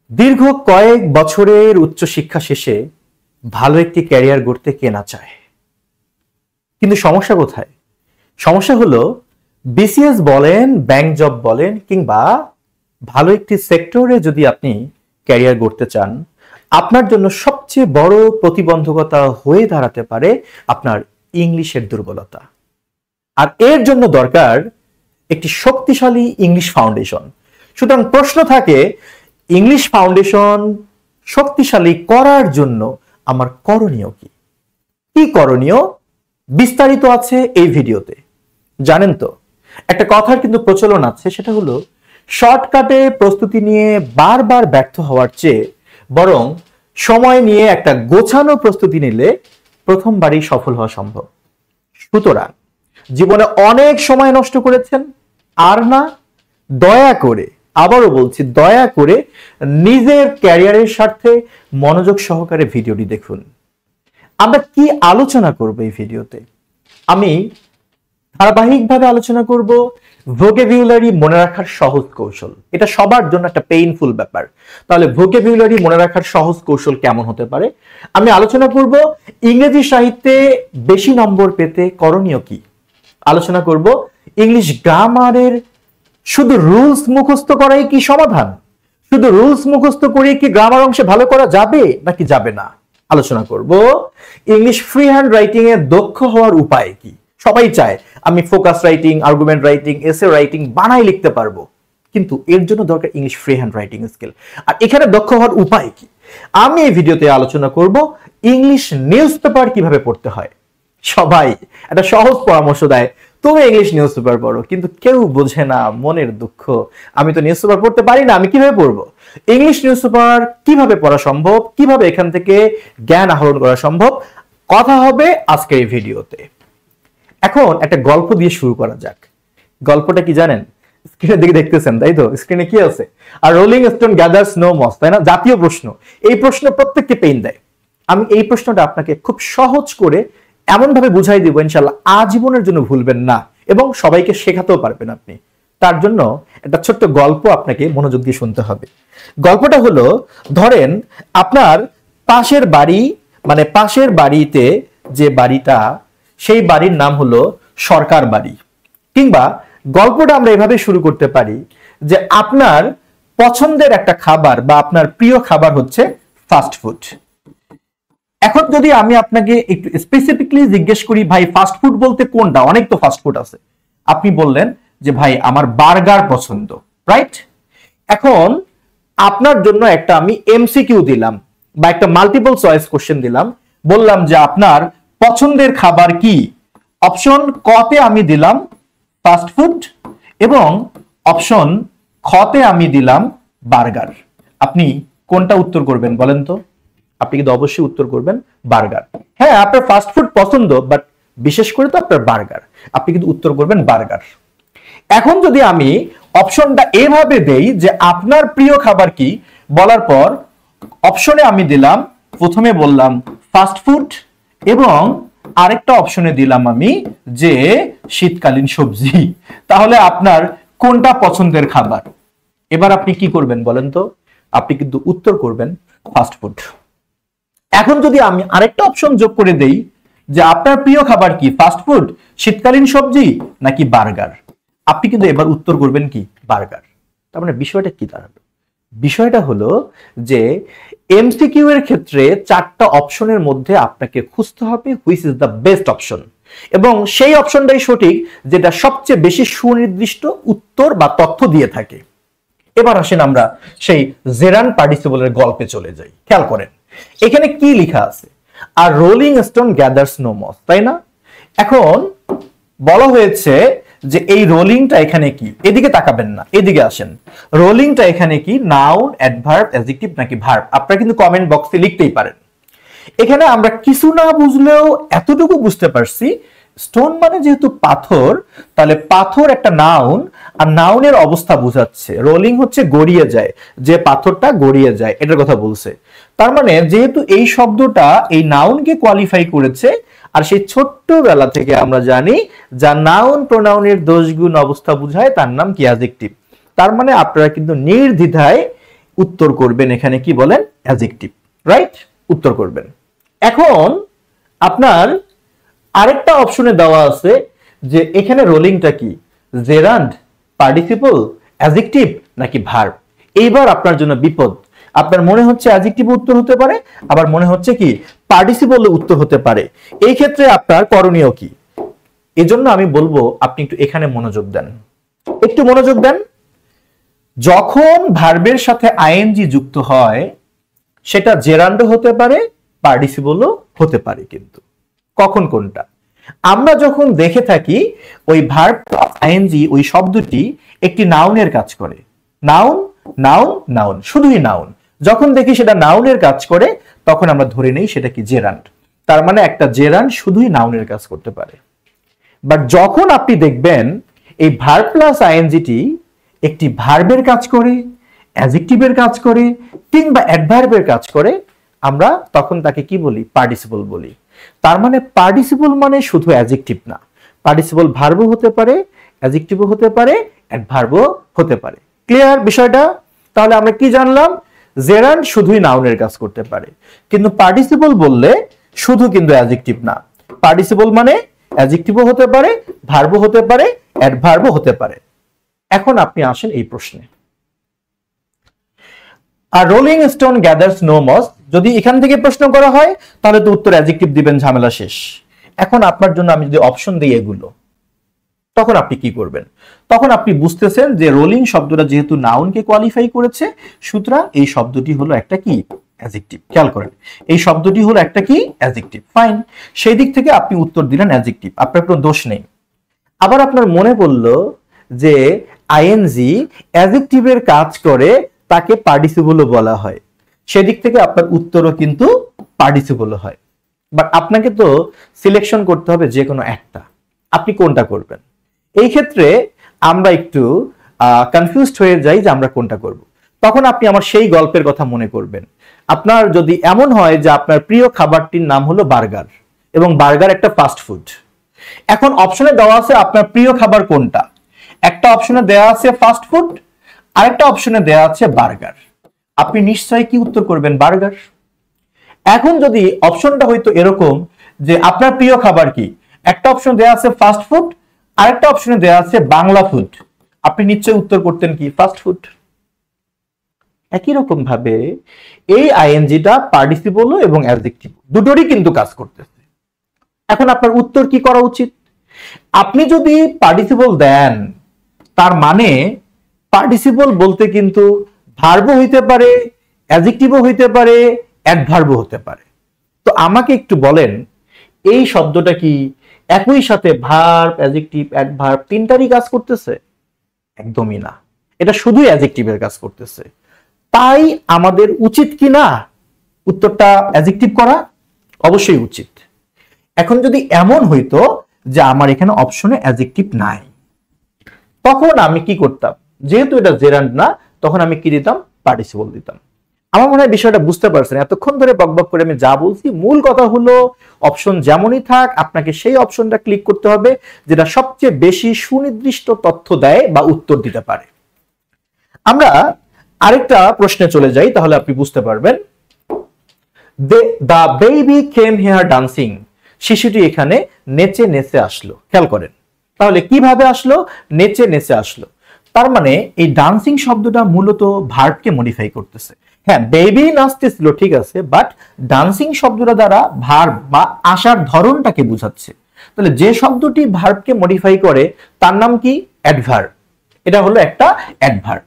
দীর্ঘ কয়েক বছরের উচ্চশিক্ষা শেষে ভালো একটি ক্যারিয়ার গড়তে কে না চায়, কিন্তু সমস্যা কোথায়? সমস্যা হলো বিসিএস বলেন, ব্যাংক জব বলেন, কিংবা ভালো একটি সেক্টরে যদি আপনি ক্যারিয়ার গড়তে চান, আপনার জন্য সবচেয়ে বড় প্রতিবন্ধকতা হয়ে দাঁড়াতে পারে আপনার ইংলিশের দুর্বলতা। আর এর জন্য দরকার একটি শক্তিশালী ইংলিশ ফাউন্ডেশন। সুতরাং প্রশ্ন থাকে, ইংলিশ ফাউন্ডেশন শক্তিশালী করার জন্য আমার করণীয় কি? কি করণীয় বিস্তারিত আছে এই ভিডিওতে। জানেন তো, একটা কথার কিন্তু প্রচলন আছে, সেটা হলো শর্টকাটে প্রস্তুতি নিয়ে বারবার ব্যর্থ হওয়ার চেয়ে বরং সময় নিয়ে একটা গোছানো প্রস্তুতি নিলে প্রথমবারই সফল হওয়া সম্ভব। সুতরাং জীবনে অনেক সময় নষ্ট করেছেন, আর না, দয়া করে, আবারও বলছি, দয়া করে নিজের ক্যারিয়ারের স্বার্থে মনোযোগ সহকারে ভিডিওটি দেখুন। আমরা কি আলোচনা করব এই ভিডিওতে? আমি ধারাবাহিকভাবে আলোচনা করব ভোকাবুলারি মনে রাখার সহজ কৌশল। এটা সবার জন্য একটা পেইনফুল ব্যাপার। তাহলে ভোকাবুলারি মনে রাখার সহজ কৌশল কেমন হতে পারে? আমি আলোচনা করব ইংরেজি সাহিত্যে বেশি নম্বর পেতে করণীয় কি। আলোচনা করব ইংলিশ গ্রামারের শুধু রুলস মুখস্থ করাই কি সমাধান? শুধু রুলস মুখস্থ করে কি গ্রামার অংশে ভালো করা যাবে নাকি যাবে না? আলোচনা করব ইংলিশ ফ্রি হ্যান্ড রাইটিং এ দক্ষ হওয়ার উপায় কি। সবাই চায় আমি focus writing, argument writing, essay writing বানাই লিখতে পারবো, কিন্তু এর জন্য দরকার English free hand writing skill. আর এখানে দক্ষ হওয়ার উপায় কি? আমি এই ভিডিওতে আলোচনা করব ইংলিশ নিউজ পেপার কিভাবে পড়তে হয়। সবাই একটা সহজ পরামর্শ দেয়, তুমি ইংলিশ নিউজ পেপার পড়ো, কিন্তু কেউ বোঝে না মনের দুঃখ, আমি তো নিউজ পেপার পড়তে পারি না, আমি কিভাবে পড়বো? ইংলিশ নিউজ পেপার কিভাবে পড়া সম্ভব, কিভাবে এখান থেকে জ্ঞান আহরণ করা সম্ভব, কথা হবে আজকের এই ভিডিওতে। এখন একটা গল্প দিয়ে শুরু করা যাক। গল্পটা কি জানেন? স্ক্রিনের দিকে দেখতেছেন, তাই তো? স্ক্রিনে কি আছে? আর rolling stone gathers no moss, তাই না? জাতীয় প্রশ্ন। এই প্রশ্ন প্রত্যেককে পেইন দেয়। আমি এই প্রশ্নটা আপনাকে খুব সহজ করে এমন ভাবে বুঝাই দিব, ইনশাআল্লাহ আজীবনের জন্য ভুলবেন না এবং সবাইকে শেখাতেও পারবেন আপনি। তার জন্য একটা ছোট্ট গল্প আপনাকে মনোযোগ দিয়ে শুনতে হবে। গল্পটা হলো, ধরেন আপনার পাশের বাড়ি, মানে পাশের বাড়িতে যে বাড়িটা, সেই বাড়ির নাম হলো সরকার বাড়ি। কিংবা গল্পটা আমরা এভাবে শুরু করতে পারি যে আপনার পছন্দের একটা খাবার বা আপনার প্রিয় খাবার হচ্ছে ফাস্ট ফুড। এখন যদি আমি আপনাকে একটু স্পেসিফিকলি জিজ্ঞেস করি, ভাই ফাস্ট ফুড বলতে কোনটা? অনেক তো ফাস্ট ফুড আছে। আপনি বললেন যে ভাই আমার বার্গার পছন্দ, রাইট? এখন আপনার জন্য একটা আমি এমসিকিউ দিলাম বা একটা মাল্টিপল চয়েস কোশ্চেন দিলাম, বললাম যে আপনার পছন্দের খাবার কি? অপশন ক তে আমি দিলাম ফাস্ট ফুড এবং অপশন খ তে আমি দিলাম বার্গার। আপনি কোনটা উত্তর করবেন বলেন তো? আপনি কিন্তু অবশ্যই উত্তর করবেন বার্গার। হ্যাঁ, আপনার ফাস্ট ফুড পছন্দ, বাট বিশেষ করে তো আপনার বার্গার, আপনি কিন্তু উত্তর করবেন বার্গার। এখন যদি আমি অপশনটা এভাবে দেই যে আপনার প্রিয় খাবার কি, বলার পর অপশনে আমি দিলাম, প্রথমে বললাম ফাস্ট ফুড এবং আরেকটা অপশনে দিলাম আমি যে শীতকালীন সবজি, তাহলে আপনার কোনটা পছন্দের খাবার? এবার আপনি কি করবেন বলেন তো? আপনি কিন্তু উত্তর করবেন ফাস্ট ফুড। এখন যদি আমি আরেকটা অপশন যোগ করে দেই যে আপনার প্রিয় খাবার কি, ফাস্ট ফুড, শীতকালীন সবজি নাকি বার্গার, আপনি কিন্তু এবার উত্তর করবেন কি, বার্গার। তার মানে বিষয়টা কি দাঁড়াবে? বিষয়টা হলো যে এমসিকিউ এর ক্ষেত্রে চারটা অপশনের মধ্যে আপনাকে খুঁজতে হবে which is the best option, এবং সেই অপশনটাই সঠিক যেটা সবচেয়ে বেশি সুনির্দিষ্ট উত্তর বা তথ্য দিয়ে থাকে। এবার আসেন আমরা সেই জেরান পার্টিসিপলের গল্পে চলে যাই। খেয়াল করেন এখানে কি লেখা আছে, আর rolling stone gathers no moss, তাই না? এখন বলা হয়েছে যে এই রোলিংটা এখানে কি, এদিকে তাকাবেন না, এদিকে আসেন। রোলিংটা এখানে কি, নাউন, অ্যাডভার্ব, অ্যাডজেক্টিভ নাকি ভার্ব? আপনারা কিন্তু কমেন্ট বক্সে লিখতেই পারেন। এখানে আমরা কিছু না বুঝলেও এতটুকু বুঝতে পারছি, স্টোন মানে যেহেতু পাথর, তাহলে পাথর একটা নাউন, আর নাউনের অবস্থা বোঝাচ্ছে। রোলিং হচ্ছে গড়িয়ে যায়, যে পাথরটা গড়িয়ে যায় এটার কথা বলছে। তার মানে যেহেতু এই শব্দটা এই নাউনকে কোয়ালিফাই করেছে, আর সেই ছোট্টবেলা থেকে আমরা জানি যা নাউন প্রোনাউনের দোষ গুণ অবস্থা বুঝায় তার নাম কি, অ্যাডজেক্টিভ। তার মানে আপনারা কিন্তু নির্দ্বিধায় উত্তর করবেন এখানে কি বলেন অ্যাডজেক্টিভ, রাইট? উত্তর করবেন। এখন আপনার আরেকটা অপশনে দেওয়া আছে যে এখানে রোলিংটা কি, জেরান্ড, পার্টিসিপল, অ্যাডজেক্টিভ নাকি ভার্ব। এইবার আপনার জন্য বিপদ, আপনার মনে হচ্ছে অ্যাডজেক্টিভ উত্তর হতে পারে, আবার মনে হচ্ছে কি পার্টিসিপল উত্তর হতে পারে। এই ক্ষেত্রে আপনার করণীয় কি? এজন্য আমি বলবো আপনি একটু এখানে মনোযোগ দেন, একটু মনোযোগ দেন। যখন ভার্বের সাথে আইএনজি যুক্ত হয় সেটা জেরান্ডও হতে পারে, পার্টিসিপলও হতে পারে। কিন্তু কখন কোনটা? আমরা যখন দেখে থাকি ওই ভার্ব আইএনজি ওই শব্দটি একটি নাউনের কাজ করে, নাউন নাউন নাউন, শুধুই নাউন। যখন দেখি সেটা নাউনের কাজ করে তখন আমরা ধরে নেই সেটা কি জেরান্ড। তার মানে একটা জেরান্ড শুধুই নাউনের কাজ করতে পারে। বাট যখন আপনি দেখবেন এই ভার্ব প্লাস আইএনজিটি একটি ভার্বের কাজ করে, অ্যাডজেক্টিভের কাজ করে কিংবা অ্যাডভার্বের কাজ করে, আমরা তখন তাকে কি বলি? পার্টিসিপল বলি। তার মানে পার্টিসিপল মানে শুধু অ্যাডজেক্টিভ না, পার্টিসিপল ভার্বও হতে পারে, অ্যাডজেক্টিভও হতে পারে, অ্যাডভার্বও হতে পারে। ক্লিয়ার বিষয়টা? তাহলে আমরা কি জানলাম? জেরান্ড শুধুই নাউনের কাজ করতে পারে, কিন্তু পার্টিসিপল বললে শুধু কিন্তু অ্যাডজেক্টিভ না, পার্টিসিপল মানে অ্যাডজেক্টিভও হতে পারে, ভার্বও হতে পারে, অ্যাডভার্বও হতে পারে। এখন আপনি আসেন এই প্রশ্নে, আর rolling stone gathers no moss, যদি এখান থেকে প্রশ্ন করা হয় তাহলে তো উত্তর অ্যাডজেক্টিভ দিবেন, ঝামেলা শেষ। এখন আপনার জন্য আমি যদি অপশন দিই এগুলো, তখন আপনি কি করবেন? তখন আপনি বুঝতেছেন যে রোলিং শব্দটা যেহেতু নাউনকে কোয়ালিফাই করেছে, সুতরাং এই শব্দটি হলো একটা কি অ্যাডজেক্টিভ। খেয়াল করেন, এই শব্দটি হলো একটা কি অ্যাডজেক্টিভ। ফাইন, সেই দিক থেকে আপনি উত্তর দিলেন অ্যাডজেক্টিভ, আপনার কোনো দোষ নেই। আবার আপনার মনে পড়লো যে আইএনজি অ্যাডজেক্টিভের কাজ করে, তাকে পার্টিসিপলও বলা হয়, সেদিক থেকে আপনার উত্তরও কিন্তু পার্টিসিপল হয়। বাট আপনাকে তো সিলেকশন করতে হবে যে কোনো একটা, আপনি কোনটা করবেন? এই ক্ষেত্রে আমরা একটু কনফিউজড হয়ে যাই যে আমরা কোনটা করব। তখন আপনি আমার সেই গল্পের কথা মনে করবেন। আপনার যদি এমন হয় যে আপনার প্রিয় খাবারটির নাম হলো বার্গার, এবং বার্গার একটা ফাস্ট ফুড। এখন অপশনে দেওয়া আছে আপনার প্রিয় খাবার কোনটা, একটা অপশনে দেওয়া আছে ফাস্ট ফুড, আরেকটা অপশনে দেওয়া আছে বার্গার। আপনি নিশ্চয়ই কি উত্তর করবেন? বার্গার। এখন যদি অপশনটা হয়তো এরকম যে আপনার প্রিয় খাবার কি, একটা অপশন দেওয়া আছে ফাস্ট ফুড, আরেকটা অপশনে দেওয়া আছে বাংলা ফুড, আপনি নিশ্চয়ই উত্তর করতেন কি ফাস্ট ফুড। একই রকম ভাবে এই আইএনজিটা পার্টিসিপল এবং অ্যাডজেক্টিভ দুটোরই কিন্তু কাজ করতেছে। এখন আপনার উত্তর কি করা উচিত? আপনি যদি পার্টিসিপল দেন, তার মানে পার্টিসিপল বলতে কিন্তু ভার্বও হইতে পারে, অ্যাডজেক্টিভও হইতে পারে, অ্যাডভার্বও হতে পারে। তো আমাকে একটু বলেন, এই শব্দটা কি একই সাথে ভার্ব, অ্যাডজেক্টিভ, অ্যাডভার্ব তিনটারই কাজ করতেছে? একদমই না, এটা শুধুই অ্যাডজেক্টিভের কাজ করতেছে। তাই আমাদের উচিত কি না উত্তরটা অ্যাডজেক্টিভ করা? অবশ্যই উচিত। এখন যদি এমন হইতো যে আমার এখানে অপশনে অ্যাডজেক্টিভ নাই, তখন আমি কি করতাম? যেহেতু এটা জেরান্ড না, তখন আমি কি দিতাম? পার্টিসিপল দিতাম। আমার মনে হয় বিষয়টা বুঝতে পারছেন। এতক্ষণ ধরে বকবক করে আমি যা বলছি, মূল কথা হলো অপশন যেমনই থাক, আপনাকে সেই অপশনটা ক্লিক করতে হবে যেটা সবচেয়ে বেশি সুনির্দিষ্ট তথ্য দেয় বা উত্তর দিতে পারে। আমরা আরেকটা প্রশ্নে চলে যাই, তাহলে আপনি বুঝতে পারবেন। The baby came here dancing, শিশুটি এখানে নেচে নেচে আসলো। খেয়াল করেন, তাহলে কিভাবে আসলো? নেচে নেচে আসলো। তার মানে এই ডান্সিং শব্দটা মূলত ভার্বকে মডিফাই করতেছে। হ্যাঁ, বেবি নাচতেছিল ঠিক আছে, বাট ডান্সিং শব্দটা দ্বারা ভার্ব বা আসার ধরনটাকে বোঝাচ্ছে। তাহলে যে শব্দটি ভার্বকে মডিফাই করে তার নাম কি? অ্যাডভার্ব। এটা হলো একটা অ্যাডভার্ব।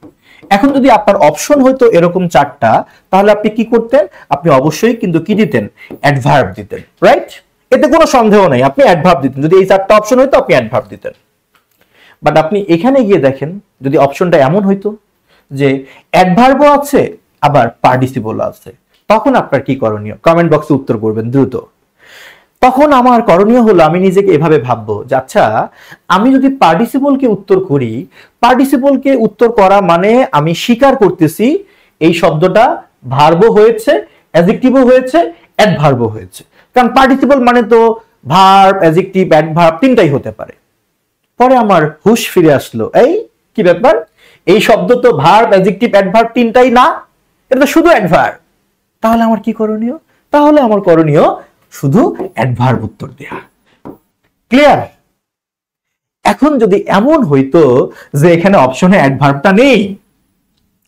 এখন যদি আপনার অপশন হয়তো এরকম চারটা, তাহলে আপনি কি করতেন? আপনি অবশ্যই কিন্তু কি দিতেন? অ্যাডভার্ব দিতেন, রাইট? এতে কোনো সন্দেহ নেই, আপনি অ্যাডভার্ব দিতেন। যদি এই চারটা অপশন হইতো, আপনি অ্যাডভার্ব দিতেন। বাট আপনি এখানে গিয়ে দেখেন, যদি অপশনটা এমন হইতো যে অ্যাডভার্বও আছে আবার পার্টিসিপলও আছে, তখন আপনার কি করণীয়? কমেন্ট বক্সে উত্তর করবেন দ্রুত। তখন আমার করণীয় হলো আমি নিজেকে এভাবে ভাববো যে আচ্ছা, আমি যদি পার্টিসিপলকে উত্তর করি, পার্টিসিপলকে উত্তর করা মানে আমি স্বীকার করতেছি এই শব্দটা ভার্বও হয়েছে, অ্যাডজেক্টিভও হয়েছে, অ্যাডভার্বও হয়েছে। কারণ পার্টিসিপল মানে তো ভার্ব, অ্যাডজেক্টিভ, অ্যাডভার্ব তিনটাই হতে পারে। পরে আমার হুঁশ ফিরে আসলো, এই কি ব্যাপার, এই শব্দ তো ভার্ব, অ্যাডজেক্টিভ, অ্যাডভার্ব তিনটাই না, এটা তো শুধু অ্যাডভার্ব। তাহলে আমার কি করণীয়? তাহলে আমার করণীয় শুধু অ্যাডভার্ব উত্তর দেয়া। ক্লিয়ার? এখন যদি এমন হইতো যে এখানে অপশনে অ্যাডভার্বটা নেই,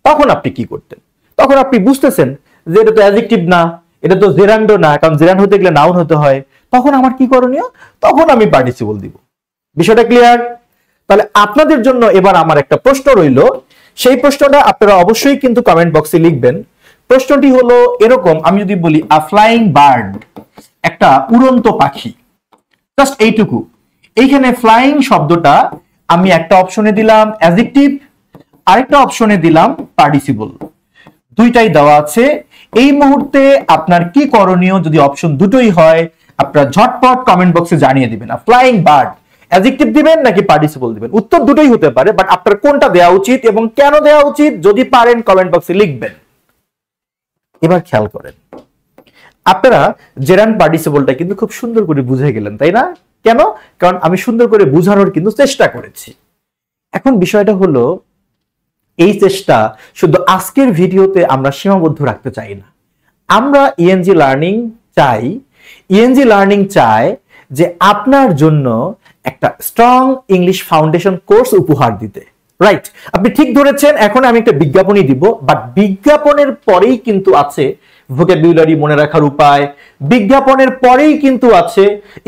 তখন আপনি কি করতেন? তখন আপনি বুঝতেছেন যে এটা তো অ্যাডজেক্টিভ না, এটা তো জেরান্ডো না, কারণ জেরান্ড হতে গেলে নাউন হতে হয়। তখন আমার কি করণীয়? তখন আমি পার্টিসিপল দিব। বিষয়টা ক্লিয়ার? তাহলে আপনাদের জন্য এবার আমার একটা প্রশ্ন রইল, সেই প্রশ্নটা আপনারা অবশ্যই কিন্তু কমেন্ট বক্সে লিখবেন। প্রশ্নটি হলো এরকম, আমি যদি বলি আ ফ্লাইং বার্ড, একটা উড়ন্ত পাখি, জাস্ট এইটুকু। এইখানে ফ্লাইং শব্দটা আমি একটা অপশনে দিলাম অ্যাডজেক্টিভ, আরেকটা অপশনে দিলাম পার্টিসিপল, দুইটাই দেওয়া আছে। এই মুহূর্তে আপনার কি করণীয়? যদি অপশন দুটোই হয় আপনারা ঝটপট কমেন্ট বক্সে জানিয়ে দিবেন। ফ্লাইং বার্ড অ্যাডজেক্টিভ দিবেন নাকি পার্টিসিপল দিবেন? উত্তর দুটোই হতে পারে, বাট আপনার কোনটা দেওয়া উচিত এবং কেন দেওয়া উচিত যদি পারেন কমেন্ট বক্সে লিখবেন। এবার খেয়াল করেন, আপনারা জেরান্ড পার্টিসিপলটা কিন্তু খুব সুন্দর করে বুঝে গেলেন, তাই না? কেন? কারণ আমি সুন্দর করে বোঝানোর কিন্তু চেষ্টা করেছি। এখন বিষয়টা হলো, এই চেষ্টা শুধু আজকের ভিডিওতে আমরা সীমাবদ্ধ রাখতে চাই না। আমরা ইএনজি লার্নিং চাই, ইএনজি লার্নিং চায় যে আপনার জন্য একটা স্ট্রং ইংলিশ ফাউন্ডেশন কোর্স উপহার দিতে। রাইট, আপনি ঠিক ধরেছেন। এখন আমি একটা বিজ্ঞাপনই দিব, বাট বিজ্ঞাপনের পরেই কিন্তু আছে ভোকাবুলারি মনে রাখার উপায়, বিজ্ঞাপনের পরেই কিন্তু আছে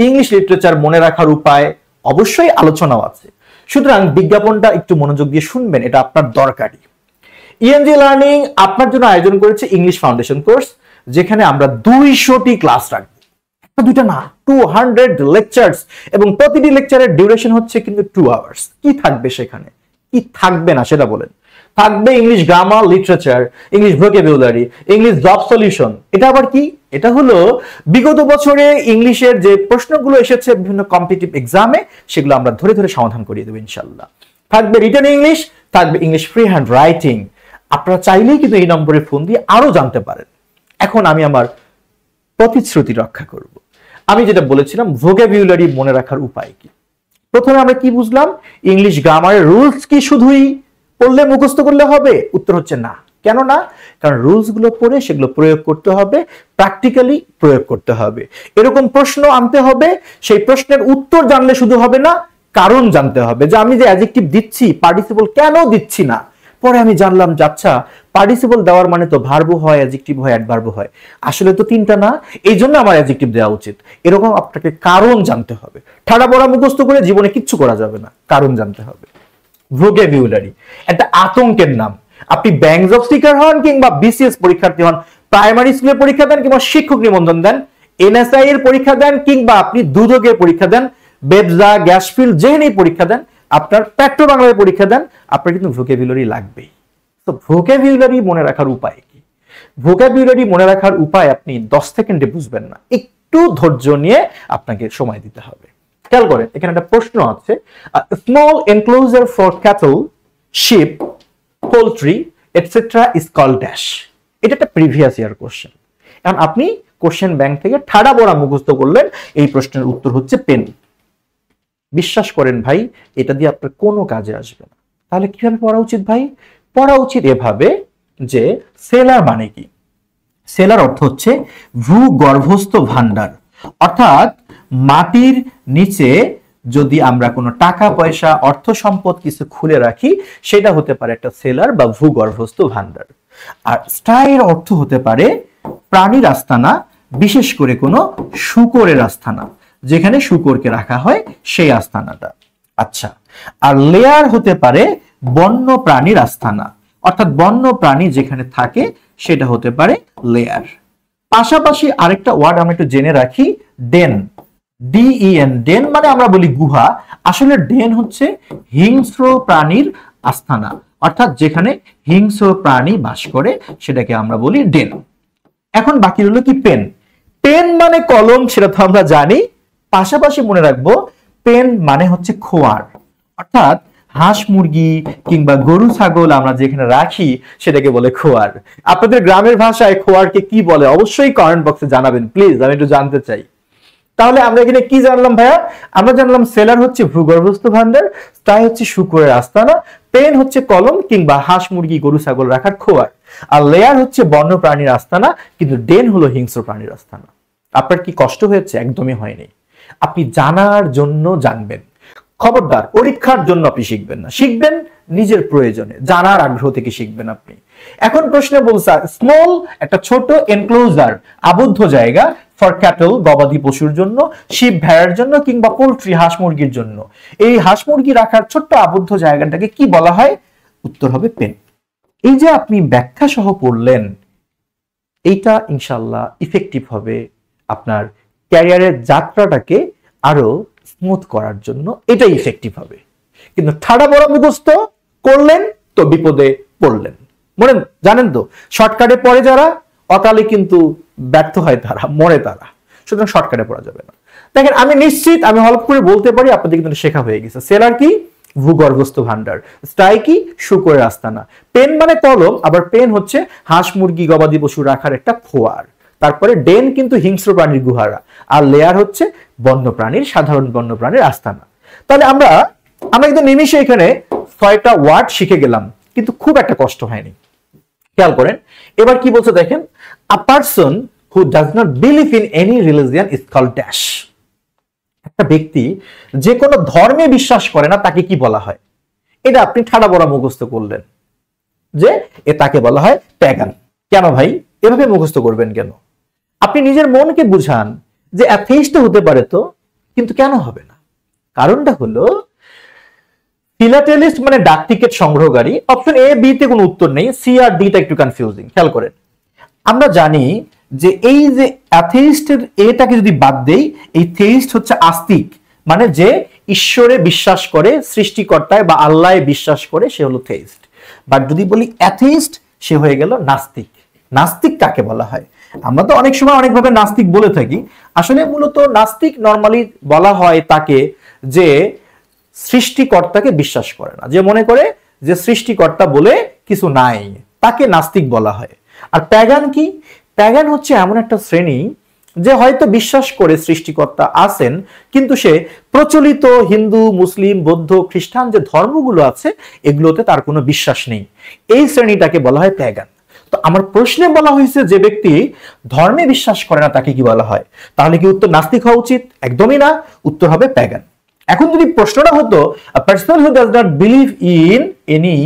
ইংলিশ লিটারেচার মনে রাখার উপায়, অবশ্যই আলোচনাও আছে। সুতরাং বিজ্ঞাপনটা একটু মনোযোগ দিয়ে শুনবেন, এটা আপনার দরকারি। ইএনজি লার্নিং আপনার জন্য আয়োজন করেছে ইংলিশ ফাউন্ডেশন কোর্স, যেখানে আমরা 200টি ক্লাস রাখবো, একটা দুইটা না, 200 লেকচারস, এবং প্রতিটি লেকচারের ডিউরেশন হচ্ছে কিন্তু 2 আওয়ার্স। কি থাকবে সেখানে, কি থাকবে না সেটা বলেন। থাকবে English grammar, literature, English vocabulary, English job solution. এটা আবার কি? এটা হলো বিগত বছরে ইংলিশের যে প্রশ্নগুলো এসেছে বিভিন্ন কম্পিটিটিভ এক্সামে, সেগুলো আমরা ধরে ধরে সমাধান করিয়ে দেবো ইনশাআল্লাহ। থাকবে রিটেন ইংলিশ, থাকবে ইংলিশ ফ্রি হ্যান্ড রাইটিং। আপনারা চাইলেই কিন্তু এই নম্বরে ফোন দিয়ে আরো জানতে পারেন। এখন আমি আমার প্রতিশ্রুতি রক্ষা করব। আমি যেটা বলেছিলাম ভোকাবুলারি মনে রাখার উপায় কি, প্রথমে আমরা কি বুঝলাম? ইংলিশ গ্রামারের রুলস কি শুধুই পড়লে মুখস্থ করলে হবে? উত্তর হচ্ছে না। কেন না? কারণ রুলস গুলো পড়ে সেগুলো প্রয়োগ করতে হবে, প্র্যাকটিক্যালি প্রয়োগ করতে হবে। এরকম প্রশ্ন আনতে হবে, সেই প্রশ্নের উত্তর জানলে শুধু হবে না, কারণ জানতে হবে যে আমি যে অ্যাডজেক্টিভ দিচ্ছি পার্টিসিপল কেন দিচ্ছি না। পরে আমি জানলাম যে আচ্ছা, পার্টিসিপল দেওয়ার মানে তো ভার্বও হয়, অ্যাডজেক্টিভ হয়, অ্যাডভার্বও হয়, আসলে তো তিনটা না, এই জন্য আমার অ্যাডজেক্টিভ দেওয়া উচিত। এরকম আপনাকে কারণ জানতে হবে। ঠাড়া বড়া মুখস্থ করে জীবনে কিচ্ছু করা যাবে না, কারণ জানতে হবে। ভোকাবুলারি একটা আতঙ্কের নাম। আপনি ব্যাংক জব সিকার হন কিংবা বিসিএস পরীক্ষার্থী হন, প্রাইমারি স্কুলের পরীক্ষা দেন কিংবা শিক্ষক নিবন্ধন দেন, এনএসআই এর পরীক্ষা দেন কিংবা আপনি দুদকের পরীক্ষা দেন, বেবজা, গ্যাসফিল্ড, যেখানেই পরীক্ষা দেন, আপনার পেট্রো বাংলায় পরীক্ষা দেন, আপনার কিন্তু ভোকাবুলারি লাগবেই। তো ভোকাবুলারি মনে রাখার উপায় কি? ভোকাবুলারি মনে রাখার উপায় আপনি 10 সেকেন্ডে বুঝবেন না, একটু ধৈর্য নিয়ে আপনাকে সময় দিতে হবে। খেয়াল করেন, এখানে একটা প্রশ্ন আছে, small enclosure for cattle, sheep, poultry etcetera is called dash. এটা একটা প্রিভিয়াস ইয়ার কোশ্চেন। এখন আপনি কোশ্চেন ব্যাংক থেকে ঠাড়া বড়া মুখস্থ করলেন, এই প্রশ্নের উত্তর হচ্ছে পেন। বিশ্বাস করেন ভাই, এটা দিয়ে আপনার কোনো কাজে আসবে না। তাহলে কিভাবে পড়া উচিত ভাই? পড়া উচিত এভাবে যে সেলার মানে কি? সেলার অর্থ হচ্ছে ভূগর্ভস্থ ভান্ডার, অর্থাৎ মাটির নিচে যদি আমরা কোনো টাকা পয়সা অর্থ সম্পদ কিছু খুলে রাখি, সেটা হতে পারে একটা সেলার বা ভূগর্ভস্থ ভান্ডার। আর স্টাইর অর্থ হতে পারে প্রাণীর আস্তানা, বিশেষ করে কোনো শূকরের আস্তানা, যেখানে শূকরকে রাখা হয় সেই আস্তানাটা। আচ্ছা, আর লেয়ার হতে পারে বন্য প্রাণীর আস্তানা, অর্থাৎ বন্য প্রাণী যেখানে থাকে সেটা হতে পারে লেয়ার। পাশাপাশি আরেকটা ওয়ার্ড আমরা একটু জেনে রাখি, ডেন, ডিইএন, ডেন মানে আমরা বলি গুহা, আসলে ডেন হচ্ছে হিংস্র প্রাণীর আস্তানা, অর্থাৎ যেখানে হিংস্র প্রাণী বাস করে সেটাকে আমরা বলি ডেন। এখন বাকি হলো কি পেন। পেন মানে কলম, সেটা তো আমরা জানি। পাশাপাশি মনে রাখবো পেন মানে হচ্ছে খোয়ার, অর্থাৎ হাঁস মুরগি কিংবা গরু ছাগল আমরা যেখানে রাখি সেটাকে বলে খোয়ার। আপনাদের গ্রামের ভাষায় খোয়ারকে কি বলে অবশ্যই কমেন্ট বক্সে জানাবেন প্লিজ, আমি একটু জানতে চাই। তাহলে আমরা এখানে কি জানলাম ভাইয়া? আমরা জানলাম সেলার হচ্ছে ভূগর্ভস্থ ভান্ডার, স্টাই হচ্ছে শূকরের আস্তানা, পেন হচ্ছে কলম কিংবা হাঁস মুরগি গরু ছাগল রাখার খোয়ার, আর লেয়ার হচ্ছে বন্য প্রাণীর আস্তানা, কিন্তু ডেন হলো হিংস্র প্রাণীর আস্তানা। আপনার কি কষ্ট হয়েছে? একদমই হয়নি। আপনি জানার জন্য জানবেন, খবরদার পরীক্ষার জন্য আপনি শিখবেন না, শিখবেন নিজের প্রয়োজনে, জানার আগ্রহ থেকে শিখবেন আপনি। এখন প্রশ্নে বলছে স্মল, একটা ছোট এনক্লোজার, আবদ্ধ জায়গা ফর ক্যাটল, গবাদি পশুর জন্য, শিপ ভেড়ার জন্য, কিংবা পোল্ট্রি, হাঁস মুরগির জন্য। এই হাঁস মুরগি রাখার ছোট্ট আবদ্ধ জায়গাটাকে কি বলা হয়? উত্তর হবে পেন। এই যে আপনি ব্যাখ্যা সহ পড়লেন, এইটা ইনশাল্লাহ ইফেক্টিভ হবে আপনার ক্যারিয়ারের যাত্রাটাকে আরো স্মুথ করার জন্য, এটাই ইফেক্টিভ হবে। কিন্তু ঠাড়া বড়া মুখস্থ করলেন তো বিপদে পড়লেন। মনে জানেন তো, শর্টকাটে পড়ে যারা অকালে কিন্তু ব্যর্থ হয়, তারা মরে তারা। সুতরাং শর্টকাটে পড়া যাবে না। দেখেন, আমি নিশ্চিত, আমি হলপ করে বলতে পারি আপনাদের কিন্তু শেখা হয়ে গেছে। সেলার কি? ভূগর্ভস্থ ভান্ডার। স্টাই কি? শূকরের আস্তানা। পেন মানে কলম, আবার পেন হচ্ছে হাঁস মুরগি গবাদি পশু রাখার একটা খোয়ার। তারপরে ডেন কিন্তু হিংস্র প্রাণীর গুহারা, আর লেয়ার হচ্ছে বন্য প্রাণীর, সাধারণ বন্য প্রাণীর আস্তানা। তাহলে আমরা কিন্তু নিমিষে এখানে 6টা ওয়ার্ড শিখে গেলাম, কিন্তু খুব একটা কষ্ট হয়নি। খেয়াল করেন এবার কি বলছে দেখেন, a person who does not believe in any religion is called dash. একটা ব্যক্তি যে কোনো ধর্মে বিশ্বাস করে না তাকে কি বলা হয়? এটা আপনি ঠাড়া বড়া মুখস্থ করলেন যে তাকে বলা হয় প্যাগান। কেন ভাই এভাবে মুখস্থ করবেন কেন? আপনি নিজের মনকে বুঝান যে অ্যাথেইস্ট হতে পারে তো, কিন্তু কেন হবে না? কারণটা হলো ফিলাটেলিস্ট মানে ডাক টিকিট সংগ্রহকারী। অপশন এ বি তে কোনো উত্তর নেই, সি আর ডি টা একটু কনফিউজিং। খেয়াল করেন, আমরা জানি যে এই যে অ্যাথেইস্টের এটাকে যদি বাদ দেই, এই থেইস্ট হচ্ছে আস্তিক, মানে যে ঈশ্বরে বিশ্বাস করে, সৃষ্টিকর্তায় বা আল্লাহে বিশ্বাস করে, সে হলো থেইস্ট। বাট যদি বলি অ্যাথেইস্ট, সে হয়ে গেল নাস্তিক। নাস্তিক কাকে বলা হয়? আমরা তো অনেক সময় অনেকভাবে নাস্তিক বলে থাকি। আসলে মূলত নাস্তিক নরমালি বলা হয় তাকে যে সৃষ্টিকর্তাকে বিশ্বাস করে না, যে মনে করে যে সৃষ্টিকর্তা বলে কিছু নাই, তাকে নাস্তিক বলা হয়। আর প্যাগান কি? প্যাগান হচ্ছে এমন একটা শ্রেণী যে হয়তো বিশ্বাস করে সৃষ্টিকর্তা আছেন, কিন্তু সে প্রচলিত হিন্দু, মুসলিম, বৌদ্ধ, খ্রিস্টান যে ধর্মগুলো আছে এগুলোতে তার কোনো বিশ্বাস নেই। এই শ্রেণীটাকে বলা হয় প্যাগান। তো আমার প্রশ্নে বলা হয়েছে যে ব্যক্তি ধর্মে বিশ্বাস করে না তাকে কি বলা হয়? তাহলে কি উত্তর নাস্তিক হওয়া উচিত? একদমই না, উত্তর হবে প্যাগান। এখন যদি প্রশ্নটা হতো person who does not believe in any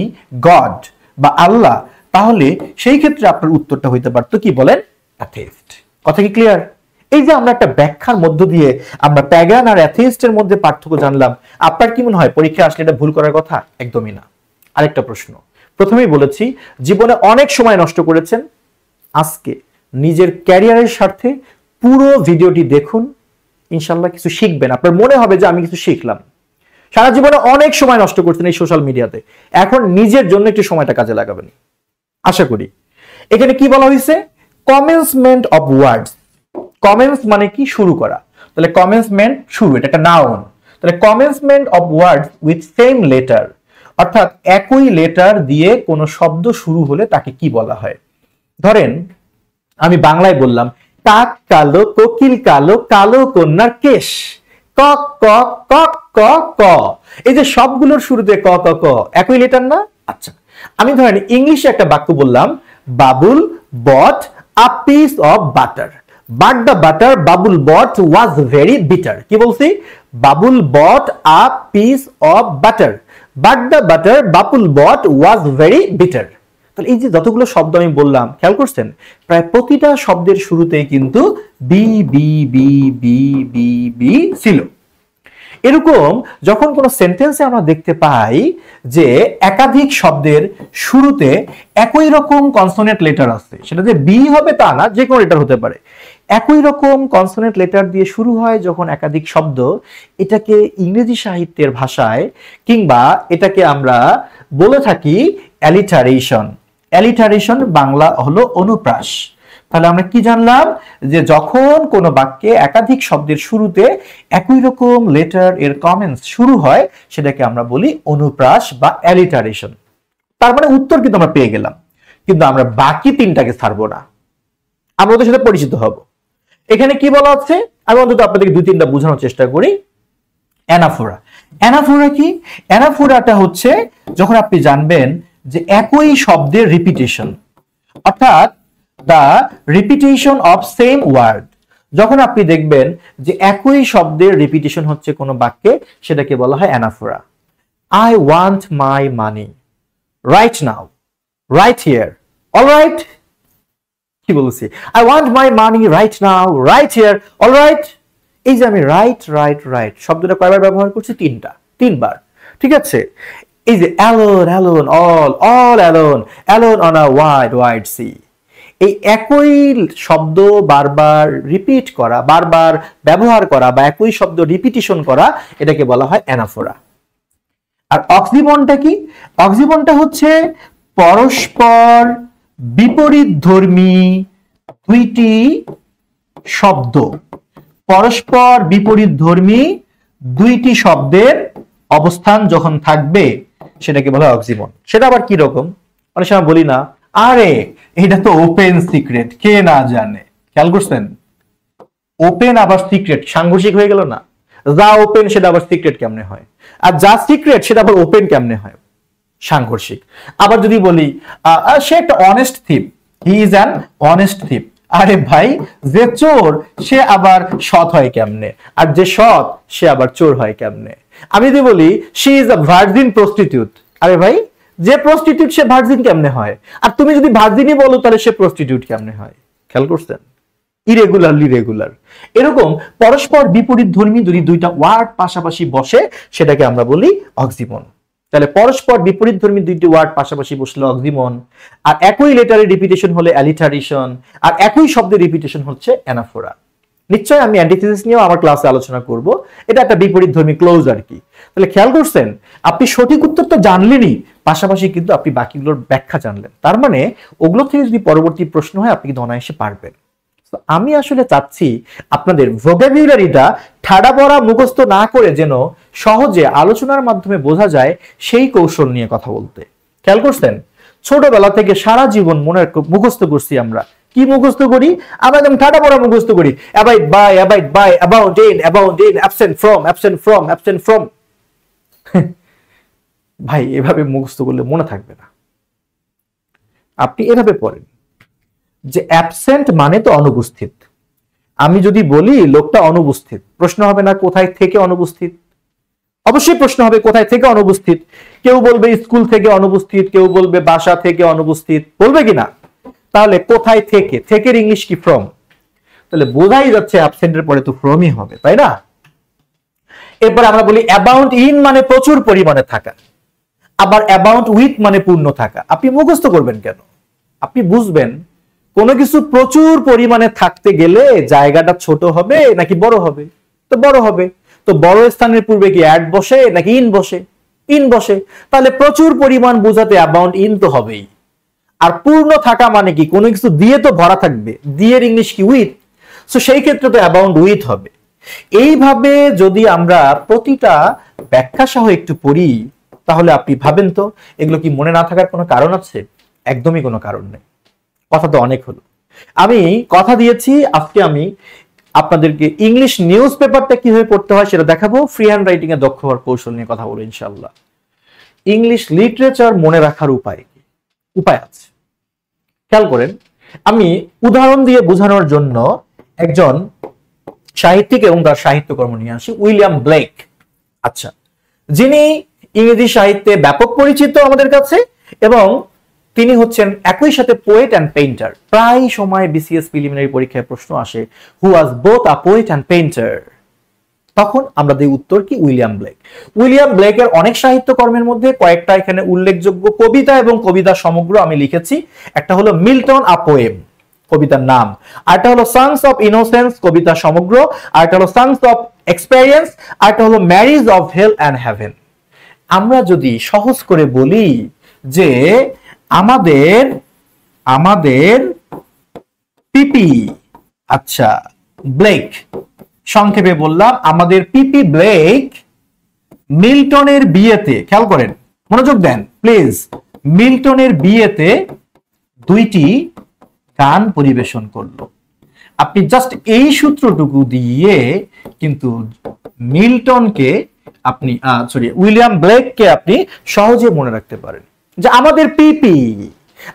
god বা আল্লাহ, তাহলে সেই ক্ষেত্রে আপনার উত্তরটা হইতে পারতো কি বলেন? অ্যাথেইস্ট। কথা কি ক্লিয়ার? এই যে আমরা একটা ব্যাখ্যার মধ্য দিয়ে আমরা প্যাগান আর অ্যাথেইস্টের মধ্যে পার্থক্য জানলাম, আপনার কি মনে হয় পরীক্ষা আসলে এটা ভুল করার কথা? একদমই না। আরেকটা প্রশ্ন, প্রথমেই বলেছি জীবনে অনেক সময় নষ্ট করেছেন, আজকে নিজের ক্যারিয়ারের স্বার্থে পুরো ভিডিওটি দেখুন, ইনশাল্লাহ কিছু শিখবেন। আপনার মনে হবে যে আমি কিছু শিখলাম। সারা জীবনে অনেক সময় নষ্ট করছেন এই সোশ্যাল মিডিয়াতে, এখন নিজের জন্য একটু সময়টা কাজে লাগাবেন আশা করি। এখানে কি বলা হয়েছে? Commencement of words. কমেন্স মানে কি? শুরু করা। তাহলে কমেন্সমেন্ট শুরু, এটা একটা নাউন। তাহলে commencement of words with same letter, অর্থাৎ একই লেটার দিয়ে কোনো শব্দ শুরু হলে তাকে কি বলা হয়? ধরেন আমি বাংলায় বললাম কাক কালো, কোকিল কালো, কালো কন্যার কেশ, ক ক ক ক ক। এই যে সবগুলোর শুরুতে ক ক ক একই লেটার না? আচ্ছা, আমি ধরেন ইংলিশে একটা বাক্য বললাম, Babul bought a piece of butter, but the butter Babul bought was very bitter. কি বলছি? Babul bought a piece of butter, but the butter Babul bought was very bitter. তাহলে এই যে যতগুলো শব্দ আমি বললাম, খেয়াল করছেন প্রায় প্রতিটা শব্দের শুরুতেই কিন্তু B B B B B B ছিল। এরকম যখন কোনো সেন্টেন্সে আমরা দেখতে পাই যে একাধিক শব্দের শুরুতে একই রকম কনসোনেন্ট লেটার আছে, সেটা যে বি হবে তা না, যে কোনো লেটার হতে পারে, একই রকম কনসোনেন্ট লেটার দিয়ে শুরু হয় যখন একাধিক শব্দ, এটাকে ইংরেজি সাহিত্যের ভাষায় কিংবা এটাকে আমরা বলে থাকি অ্যালিটারেশন। অ্যালিটারেশন বাংলা হলো অনুপ্রাস। তাহলে আমরা কি জানলাম? যে যখন কোনো বাক্যে একাধিক শব্দের শুরুতে একই রকম লেটার এর কমেন্টস শুরু হয়, সেটাকে আমরা বলি অনুপ্রাস বা অ্যালিটারেশন। তার মানে উত্তর কিন্তু আমরা পেয়ে গেলাম, কিন্তু আমরা বাকি তিনটাকে ছাড়বো না, আমরা ওদের সাথে পরিচিত হব। এখানে কি বলা হচ্ছে? আমি অন্তত আপনাদেরকে 2-3টা বোঝানোর চেষ্টা করি। অ্যানাফোরা, অ্যানাফোরা কি? অ্যানাফোরাটা হচ্ছে যখন আপনি জানবেন যে একই শব্দের রিপিটেশন, অর্থাৎ the repetition of same word. যখন আপনি দেখবেন যে একই শব্দের রিপিটেশন হচ্ছে কোনো বাক্যে, সেটাকে বলা হয় anaphora. I want my money right now, right here, alright. কি বলছি? I want my money right now, right here, alright. এই যে আমি রাইট রাইট রাইট শব্দটা কয়বার ব্যবহার করছি? 3বার। ঠিক আছে? এই যে alone alone, all all alone, alone on a wide wide sea. এই একই শব্দ বারবার রিপিট করা, বারবার ব্যবহার করা বা একই শব্দ রিপিটিশন করা, এটাকে বলা হয় অ্যানাফোরা। আর অক্সিমনটা কি? অক্সিমনটা হচ্ছে পরস্পর বিপরীতধর্মী দুইটি শব্দ, পরস্পর বিপরীতধর্মী দুইটি শব্দের অবস্থান যখন থাকবে সেটাকে বলা হয় অক্সিমন। সেটা আবার কি রকম? অনেক সময় বলি না, আরে এটা তো ওপেন সিক্রেট, কে না জানে। খেয়াল করছেন? ওপেন আবার সিক্রেট সাংঘর্ষিক হয়ে গেল না? যা ওপেন সেটা আবার সিক্রেট কেমনে হয়, আর যা সিক্রেট সেটা আবার ওপেন কেমনে হয়? সাংঘর্ষিক। আবার যদি বলি সে একটা honest থিপ, he is an honest থিপ, আরে ভাই যে চোর সে আবার সৎ হয় কেমনে, আর যে সৎ সে আবার চোর হয় কেমনে? আমি যদি বলি she is a virgin prostitute, আরে ভাই যে প্রস্টিটিউট সে ভার্জিন কেমনে হয়? আর তুমি যদি ভার্জিনই বলো তাহলে সে প্রস্টিটিউট কেমনে হয়? খেয়াল করছেন? Irregularly regular. এরকম পরস্পর বিপরীত ধর্মী যদি দুইটা ওয়ার্ড পাশাপাশি বসে সেটাকে আমরা বলি অক্সিমন। তাহলে পরস্পর বিপরীত ধর্মী দুইটি ওয়ার্ড পাশাপাশি বসলে অক্সিমন, আর একই লেটারের রিপিটেশন হলে অ্যালিটারেশন, আর একই শব্দের রিপিটেশন হচ্ছে অ্যানাফোরা। নিশ্চয়ই আমি অ্যান্টিথিসিস নিয়েও আমার ক্লাসে আলোচনা করব, এটা একটা বিপরীত ধর্মী ক্লোজ আর কি। তাহলে খেয়াল করছেন, আপনি সঠিক উত্তর তো জানলেনই, পাশাপাশি কিন্তু আপনি বাকিগুলোর ব্যাখ্যা জানলেন। তার মানে ওগুলো থেকে যদি পরবর্তী প্রশ্ন হয় আপনি কিন্তু অনায়াসে পারবেন। আমি আসলে চাচ্ছি আপনাদের ভোকাবুলারিটা ঠাড়া পড়া মুখস্থ না করে যেন সহজে আলোচনার মাধ্যমে বোঝা যায় সেই কৌশল নিয়ে কথা বলতে। খেয়াল করছেন, ছোটবেলা থেকে সারা জীবন মনে মুখস্থ করছি আমরা। কি মুখস্থ করি? আমরা একদম ঠাড়া পড়া মুখস্থ করি। Abide by, about in, absent from, absent from. ভাই এভাবে মুখস্থ করলে মনে থাকবে না। আপনি এভাবে পড়েন যে অ্যাবসেন্ট মানে তো অনুপস্থিত। আমি যদি বলি লোকটা অনুপস্থিত, প্রশ্ন হবে না কোথায় থেকে অনুপস্থিত? অবশ্যই প্রশ্ন হবে কোথায় থেকে অনুপস্থিত। কেউ বলবে স্কুল থেকে অনুপস্থিত, কেউ বলবে বাসা থেকে অনুপস্থিত, বলবে কিনা? তাহলে কোথায় থেকে, থেকের ইংলিশ কি? ফ্রম। তাহলে বোঝাই যাচ্ছে অ্যাবসেন্টের পরে তো ফ্রমই হবে, তাই না? এরপর আমরা বলি অ্যাবাউন্ট ইন মানে প্রচুর পরিমাণে থাকা, আবার অ্যাবাউন্ট উইথ মানে পূর্ণ থাকা। আপনি মুখস্থ করবেন কেন? আপনি বুঝবেন কোনো কিছু প্রচুর পরিমাণে থাকতে গেলে জায়গাটা ছোট হবে নাকি বড় হবে? তো বড় হবে। তো বড় স্থানের পূর্বে কি অ্যাট বসে নাকি ইন বসে? ইন বসে। তাহলে প্রচুর পরিমাণ বোঝাতে অ্যাবাউন্ট ইন তো হবেই। আর পূর্ণ থাকা মানে কি? কোনো কিছু দিয়ে তো ভরা থাকবে, দিয়ে ইংলিশ কি? উইথ। সো সেই ক্ষেত্রে তো অ্যাবাউন্ট উইথ হবে। এইভাবে যদি আমরা প্রতিটা ব্যাখ্যা সহ একটু পড়ি তাহলে আপনি ভাবেন তো এগুলো কি মনে না থাকার কোনো কারণ আছে? একদমই কোনো কারণ নেই। কথা তো অনেক হলো। আমি কথা দিয়েছি আজকে আমি আপনাদেরকে ইংলিশ নিউজ পেপারটা কিভাবে পড়তে হয় সেটা দেখাবো, ফ্রি হ্যান্ড রাইটিং এ দক্ষ হওয়ার কৌশল নিয়ে কথা বলবো ইনশাআল্লাহ। ইংলিশ লিটারেচার মনে রাখার উপায় কি? উপায় আছে। খেয়াল করেন, আমি উদাহরণ দিয়ে বোঝানোর জন্য একজন সাহিত্যিক এবং তার সাহিত্যকর্ম নিয়ে আসি, উইলিয়াম ব্লেক। আচ্ছা, যিনি ইংরেজি সাহিত্যে ব্যাপক পরিচিত আমাদের কাছে, এবং তিনি হচ্ছেন একই সাথে পোয়েট অ্যান্ড পেইন্টার। প্রায় সময় বিসিএস প্রিলিমিনারি পরীক্ষায় প্রশ্ন আসে, who was both a poet and painter? তখন আমরা দিই উত্তর কি? William Blake. উইলিয়াম ব্লেকের অনেক সাহিত্যকর্মের মধ্যে কয়েকটা এখানে উল্লেখযোগ্য কবিতা এবং কবিতা সমগ্র আমি লিখেছি। একটা হলো মিল্টন আ পোয়েম, কবিতার নাম। আরেকটা হলো সাংস অফ ইনোসেন্স, কবিতা সমগ্র। আরেকটা হলো সাংস অফ এক্সপেরিয়েন্স। আরেকটা হলো marriage of hell and heaven. আমরা যদি সহজ করে বলি যে আমাদের পিপি, আচ্ছা ব্লেক, সংক্ষেপে বললাম আমাদের পিপি ব্লেক মিল্টনের বিয়েতে, খেয়াল করেন মনোযোগ দেন প্লিজ, মিল্টনের বিয়েতে দুইটি গান পরিবেশন করলো। আপনি জাস্ট এই সূত্রটুকু দিয়ে কিন্তু মিল্টনকে আপনি উইলিয়াম ব্লেককে আপনি সহজে মনে রাখতে পারেন যে আমাদের পিপি,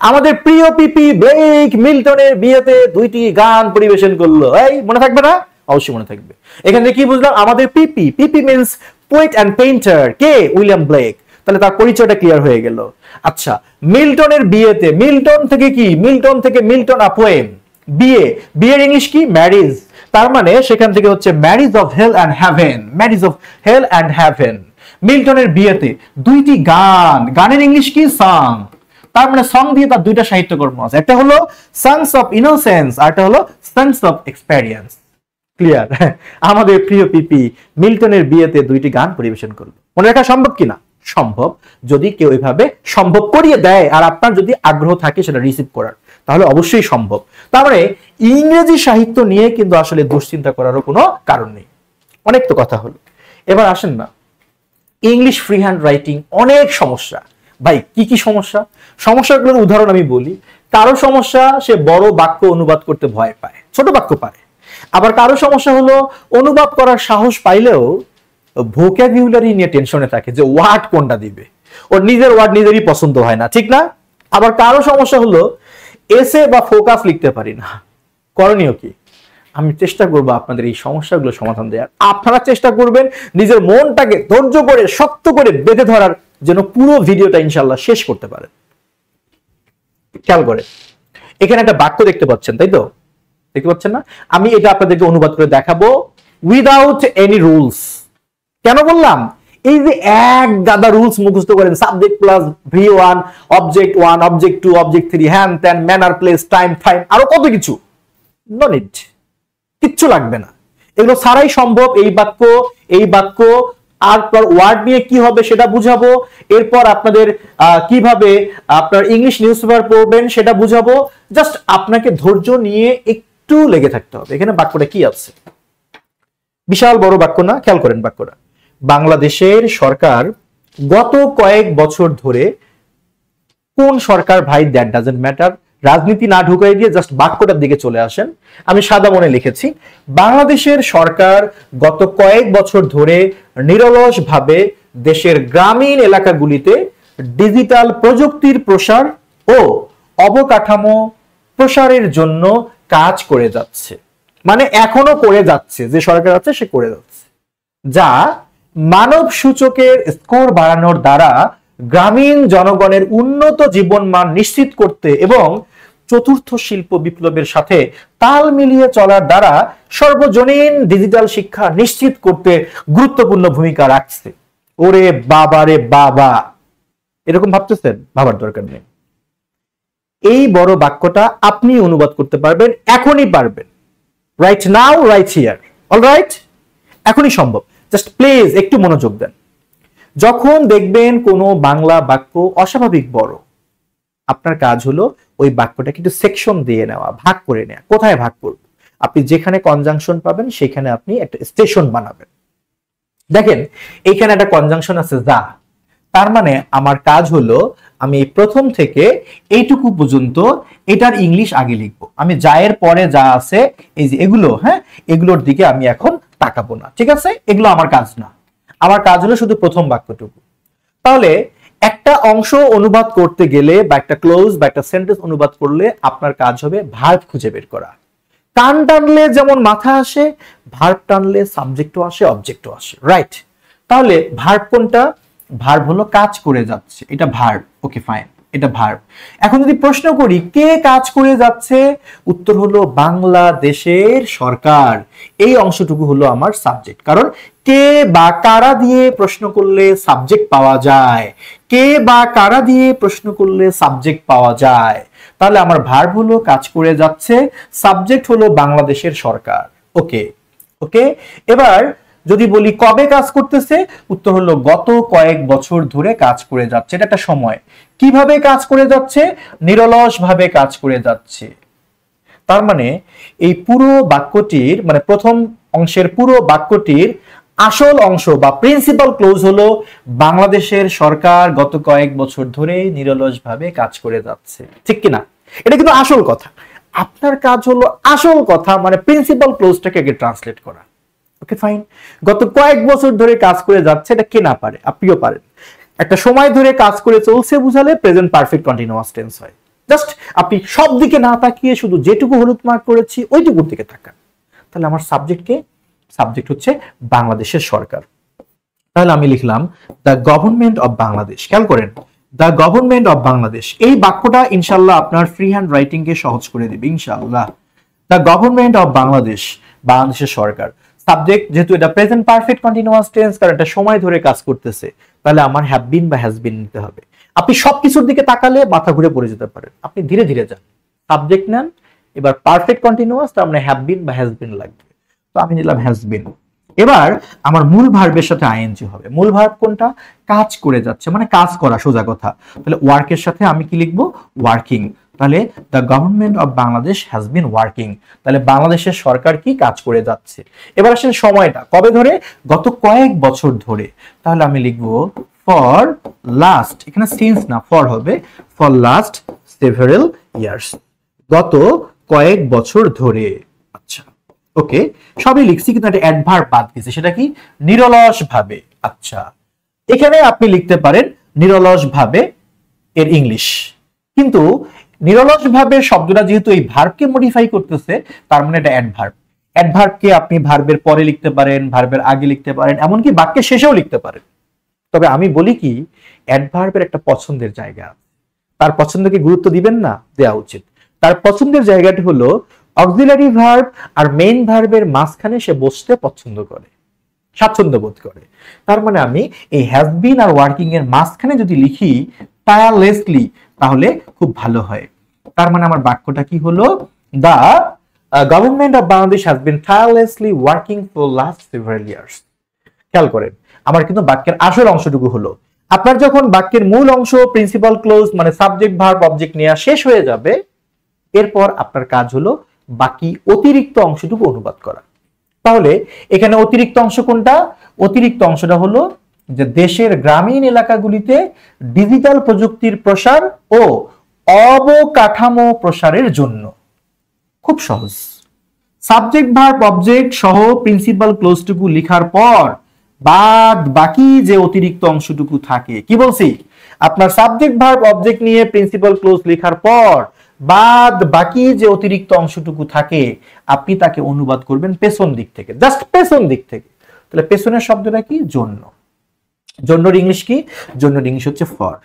আমাদের প্রিয় পিপি ব্লেক মিল্টনের বিয়েতে 2টি গান পরিবেশন করলো। এই মনে থাকবে না? অবশ্যই মনে থাকবে। এখানে কি বুঝলাম? আমাদের P P, P P means poet and painter. কে? William Blake. তাহলে তার পরিচয়টা ক্লিয়ার হয়ে গেল। আচ্ছা, মিল্টনের বিয়েতে, মিল্টন থেকে কি? মিল্টন থেকে মিল্টন আ পোয়েম। বিয়ে, বিয়ের ইংলিশ কি? ম্যারিজ। তার মানে সেখান থেকে হচ্ছে marriage of hell and heaven, marriage of hell and heaven. মিল্টনের বিয়েতে 2টি গান, গানের ইংলিশ কি? সং। তার মানে সং দিয়ে তার 2টা সাহিত্যকর্ম আছে, একটা হলো সংস অফ ইনোসেন্স আর একটা হলো সংস অফ এক্সপেরিয়েন্স। ক্লিয়ার? আমাদের প্রিয় পিপি মিল্টনের বিয়েতে 2টি গান পরিবেশন করলো। মনে রাখা সম্ভব কিনা? সম্ভব, যদি কেউ এভাবে সম্ভব করিয়ে দেয় আর আপনার যদি আগ্রহ থাকে সেটা রিসিভ করার, তাহলে অবশ্যই সম্ভব। তার মানে ইংরেজি সাহিত্য নিয়ে কিন্তু আসলে দুশ্চিন্তা করারও কোনো কারণ নেই। অনেক তো কথা হলো, এবার আসেন না ইংলিশ ফ্রি হ্যান্ড রাইটিং অনেক সমস্যা। ভাই কি কি সমস্যা? সমস্যাগুলোর উদাহরণ আমি বলি। কারো সমস্যা সে বড় বাক্য অনুবাদ করতে ভয় পায়, ছোট বাক্য পারে। আবার কারো সমস্যা হলো অনুবাদ করার সাহস পাইলেও ভোকাবুলারি নিয়ে টেনশনে থাকে যে ওয়ার্ড কোনটা দিবে, ওর নিজের ওয়ার্ড নিজেরই পছন্দ হয় না, ঠিক না? আবার কারো সমস্যা হলো এসে বা ফোকাস লিখতে পারি না। করণীয় কি? আমি চেষ্টা করবো আপনাদের এই সমস্যাগুলো সমাধান দেওয়ার। আপনারা চেষ্টা করবেন নিজের মনটাকে ধৈর্য করে শক্ত করে বেঁধে ধরার, যেন পুরো ভিডিওটা ইনশাল্লাহ শেষ করতে পারেন। খেয়াল করে এখানে একটা বাক্য দেখতে পাচ্ছেন, তাই তো? দেখতে পাচ্ছেন না? আমি এটা আপনাদেরকে অনুবাদ করে দেখাবো উইদাউট এনি রুলস। কেন বললাম? এই যে এক গাদা রুলস মুখস্থ করেন, subject plus V1, object 1, object 2, object 3, হ্যান ত্যান, ম্যানার, প্লেস, টাইম, ফাইম, আরো কত কিছু, নো নিড, কিচ্ছু লাগবে না। এগুলো ছাড়াই সম্ভব। এই বাক্য আর পর ওয়ার্ড নিয়ে কি হবে সেটা বুঝাবো। এরপর আপনাদের কিভাবে আপনার ইংলিশ নিউজ পেপার পড়বেন সেটা বুঝাবো। জাস্ট আপনাকে ধৈর্য নিয়ে একটু লেগে থাকতে হবে। এখানে বাক্যটা কি আছে? বিশাল বড় বাক্য না? খেয়াল করেন বাক্যটা। বাংলাদেশের সরকার গত কয়েক বছর ধরে, কোন সরকার ভাই দ্যাট ডাজন্ট ম্যাটার, রাজনীতি না ঢুকাই দিয়ে জাস্ট বাক্যটার দিকে চলে আসেন। আমি সাদা মনে লিখেছি, বাংলাদেশের সরকার গত কয়েক বছর ধরে নিরলসভাবে দেশের গ্রামীণ এলাকাগুলিতে ডিজিটাল প্রযুক্তির প্রসার ও অবকাঠামো প্রসারের জন্য কাজ করে যাচ্ছে। মানে এখনো করে যাচ্ছে, যে সরকার আছে সে করে যাচ্ছে, যা মানব সূচকের স্কোর বাড়ানোর দ্বারা গ্রামীণ জনগণের উন্নত জীবনমান নিশ্চিত করতে এবং চতুর্থ শিল্প বিপ্লবের সাথে তাল মিলিয়ে চলার দ্বারা সর্বজনীন ডিজিটাল শিক্ষা নিশ্চিত করতে গুরুত্বপূর্ণ ভূমিকা রাখছে। ওরে বাবা রে বাবা, এরকম ভাবতেছেন? ভাবার দরকার নেই। এই বড় বাক্যটা আপনি অনুবাদ করতে পারবেন, এখনই পারবেন, right now, right here. Alright, এখনই সম্ভব। জাস্ট প্লিজ একটু মনোযোগ দেন। যখন দেখবেন কোনো বাংলা বাক্য অস্বাভাবিক বড়, আপনার কাজ হলো ওই বাক্যটাকে একটু সেকশন দিয়ে নেওয়া, ভাগ করে নেওয়া। কোথায় ভাগ করব? আপনি যেখানে কনজাংশন পাবেন সেখানে আপনি একটা স্টেশন বানাবেন। দেখেন এইখানে একটা কনজাংশন আছে যা, তার মানে আমার কাজ হলো আমি প্রথম থেকে এইটুকু পর্যন্ত এটার ইংলিশ আগে লিখবো। আমি যায়ের পরে যা আছে এই যে এগুলো, হ্যাঁ, এগুলোর দিকে আমি এখন তাকাবো না, ঠিক আছে? এগুলো আমার কাজ না। আমার কাজ হলো শুধু প্রথম বাক্যটুকু। তাহলে একটা অংশ অনুবাদ করতে গেলে বা একটা ক্লোজ বা একটা সেন্টেন্স অনুবাদ করলে আপনার কাজ হবে ভার্ব খুঁজে বের করা। কান টানলে যেমন মাথা আসে, ভার্ব টানলে সাবজেক্টও আসে, অবজেক্টও আসে, রাইট? তাহলে ভার্ব কোনটা? ভার্ব হলো কাজ করে যাচ্ছে, এটা ভার্ব। ওকে ফাইন, এটা ভার্ব। এখন যদি প্রশ্ন করি কে কাজ করে যাচ্ছে, উত্তর হলো বাংলাদেশের সরকার। এই অংশটুকু হলো আমার সাবজেক্ট, কারণ কে বা কারা দিয়ে প্রশ্ন করলে সাবজেক্ট পাওয়া যায়। কে বা কারা দিয়ে প্রশ্ন করলে সাবজেক্ট পাওয়া যায়। তাহলে আমার ভার্ব হলো কাজ করে যাচ্ছে, সাবজেক্ট হলো বাংলাদেশের সরকার। ওকে ওকে, এবার যদি বলি কবে কাজ করতেছে, উত্তর হলো গত কয়েক বছর ধরে কাজ করে যাচ্ছে। এটা একটা সময়। কিভাবে কাজ করে যাচ্ছে? নিরলস ভাবে কাজ করে যাচ্ছে। তার মানে এই পুরো বাক্যটির, মানে প্রথম অংশের পুরো বাক্যটির আসল অংশ বা প্রিন্সিপাল ক্লোজ হলো বাংলাদেশের সরকার গত কয়েক বছর ধরে নিরলস ভাবে কাজ করে যাচ্ছে। ঠিক কিনা? এটা কিন্তু আসল কথা। আপনার কাজ হলো আসল কথা মানে প্রিন্সিপাল ক্লোজটাকে আগে ট্রান্সলেট করা। ওকে ফাইন, গত কয়েক বছর ধরে কাজ করে যাচ্ছে, এটা কে না পারে, আপনিও পারেন। একটা সময় ধরে কাজ করে চলছে বুঝালে প্রেজেন্ট পারফেক্ট কন্টিনিউয়াস টেন্স হয়। জাস্ট আপনি সব দিকে না তাকিয়ে শুধু যেটুকু হলুদ মার্ক করেছি ওইটুকুর দিকে তাকান। তাহলে আমার সাবজেক্ট হচ্ছে বাংলাদেশের সরকার। তাহলে আমি লিখলাম দ্য গভর্নমেন্ট অফ বাংলাদেশ। খেয়াল করেন, দ্য গভর্নমেন্ট অফ বাংলাদেশ, এই বাক্যটা ইনশাল্লাহ আপনার ফ্রি হ্যান্ড রাইটিং কে সহজ করে দিবে ইনশাল্লাহ। দ্য গভর্নমেন্ট অফ বাংলাদেশ, বাংলাদেশের সরকার। সাবজেক্ট যেহেতু এটা প্রেজেন্ট পারফেক্ট কন্টিনিউয়াস টেন্স, কারণ এটা সময় ধরে কাজ করতেছে, তাহলে আমার হ্যাভ বিন বা হ্যাজ বিন নিতে হবে। আপনি সবকিছুর দিকে তাকালে মাথা ঘুরে পড়ে যেতে পারেন, আপনি ধীরে ধীরে যান। সাবজেক্ট নেন, এবার পারফেক্ট কন্টিনিউয়াস, তার মানে হ্যাভ বিন বা হ্যাজ বিন লাগবে, তো আমি নিলাম হ্যাজ বিন। এবার আমার মূল ভার্বের সাথে আইএনজি হবে। মূল ভার্ব কোনটা? কাজ করে যাচ্ছে, মানে কাজ করা, সোজা কথা। তাহলে ওয়ার্কের সাথে আমি কি লিখবো? ওয়ার্কিং। তাহলে the government of Bangladesh has been working, তাহলে বাংলাদেশের সরকার কি কাজ করে যাচ্ছে। এবার আসেন সময়টা কবে ধরে? গত কয়েক বছর ধরে। তাহলে আমি লিখবো ফর লাস্ট, এখানে সিন্স না ফর হবে, ফর লাস্ট সেভারাল ইয়ার্স, গত কয়েক বছর ধরে। আচ্ছা ওকে, সবই লিখছি কিন্তু একটা অ্যাডভার্ব বাদ গেছে, সেটা কি? নিরলস ভাবে। আচ্ছা, এখানে আপনি লিখতে পারেন নিরলস ভাবে এর ইংলিশ, কিন্তু নিরলস ভাবে শব্দটা যেহেতু এই ভার্বকে মডিফাই করতেছে, তার মানে এটা অ্যাডভার্ব। অ্যাডভার্বকে আপনি ভার্বের পরে লিখতে পারেন, ভার্বের আগে লিখতে পারেন, এমনকি বাক্যের শেষেও লিখতে পারেন। তবে আমি বলি কি, অ্যাডভার্বের একটা পছন্দের জায়গা, তার পছন্দকে গুরুত্ব দিবেন না, দেওয়া উচিত। তার পছন্দের জায়গাটি হলো অক্সিলারি ভার্ব আর মেইন ভার্বের মাঝখানে সে বসতে পছন্দ করে, স্বাচ্ছন্দ্য বোধ করে। তার মানে আমি এই হ্যাজ বিন আর ওয়ার্কিং এর মাঝখানে যদি লিখি টায়ারলেসলি, তাহলে খুব ভালো হয়। তার মানে আমার বাক্যটা কি হলো? The government of Bangladesh has been tirelessly working for last several years. খেয়াল করেন, আমার কিন্তু বাক্যের আসল অংশটুকু হলো। আপনার যখন বাক্যের মূল অংশ প্রিন্সিপাল ক্লোজ মানে সাবজেক্ট ভার্ব অবজেক্ট নেওয়া শেষ হয়ে যাবে, এরপর আপনার কাজ হলো বাকি অতিরিক্ত অংশটুকু অনুবাদ করা। তাহলে এখানে অতিরিক্ত অংশ কোনটা? অতিরিক্ত অংশটা হলো যে দেশের গ্রামীণ এলাকাগুলিতে ডিজিটাল প্রযুক্তির প্রসার ও অবকাঠামো প্রসারের জন্য। খুব সহজ। সাবজেক্ট ভার্ব অবজেক্ট সহ প্রিন্সিপাল ক্লোজটুকু লেখার পর বাদ বাকি যে অতিরিক্ত অংশটুকু থাকে, কি বলছি? আপনার সাবজেক্ট ভার্ব অবজেক্ট নিয়ে প্রিন্সিপাল ক্লোজ লেখার পর বাদ বাকি যে অতিরিক্ত অংশটুকু থাকে, আপনি তাকে অনুবাদ করবেন পেছন দিক থেকে, জাস্ট পেছন দিক থেকে। তাহলে পেছনের শব্দটা কি? জন্য। জন্যর ইংলিশ কি? জন্যর ইংলিশ হচ্ছে ফর।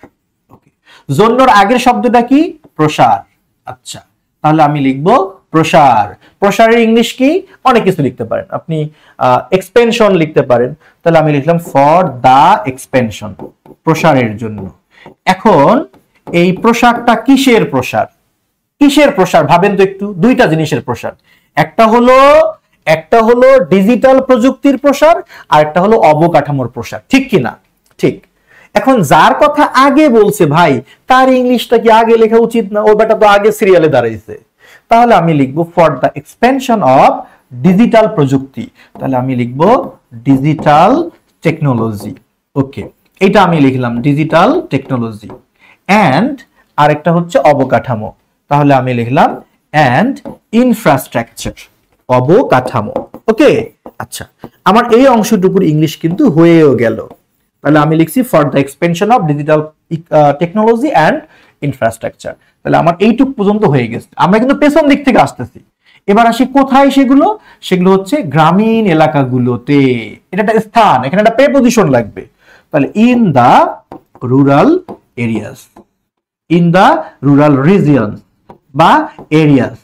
ওকে, জন্যর আগের শব্দটা কি? প্রসার। আচ্ছা, তাহলে আমি লিখবো প্রসার। প্রসারের ইংলিশ কি? অনেক কিছু লিখতে পারেন আপনি, এক্সপেনশন লিখতে পারেন। তাহলে আমি লিখলাম ফর দা এক্সপেনশন, প্রসারের জন্য। এখন এই প্রসারটা কিসের প্রসার? কিসের প্রসার ভাবেন তো একটু। দুইটা জিনিসের প্রসার, একটা হলো ডিজিটাল প্রযুক্তির প্রসার, আর একটা হলো অবকাঠামোর প্রসার, ঠিক কি না? ঠিক। এখন যার কথা আগে বলছে ভাই, তার ইংলিশটা কি আগে লেখা উচিত না? ও বেটা তো আগে সিরিয়ালে দাঁড়াইছে। তাহলে আমি লিখবো for the expansion of digital প্রযুক্তি। তাহলে আমি লিখবো ডিজিটাল টেকনোলজি। ওকে, এটা আমি লিখলাম ডিজিটাল টেকনোলজি। অ্যান্ড আরেকটা হচ্ছে অবকাঠামো, তাহলে আমি লিখলাম অ্যান্ড ইনফ্রাস্ট্রাকচার, অবকাঠামো। ওকে, আচ্ছা, আমার এই অংশটুকুর ইংলিশ কিন্তু হয়েও গেল। তাহলে আমি লিখছি for the expansion of digital technology and infrastructure. তাহলে আমার এইটুক পর্যন্ত হয়ে গেছে। আমরা কিন্তু পেছন দিক থেকে আসতেছি। এবার আসি কোথায় সেগুলো? সেগুলো হচ্ছে গ্রামীণ এলাকাগুলোতে। এটা একটা স্থান, এখানে একটা প্রেপোজিশন লাগবে। তাহলে in the rural areas, in the rural region বা এরিয়াস।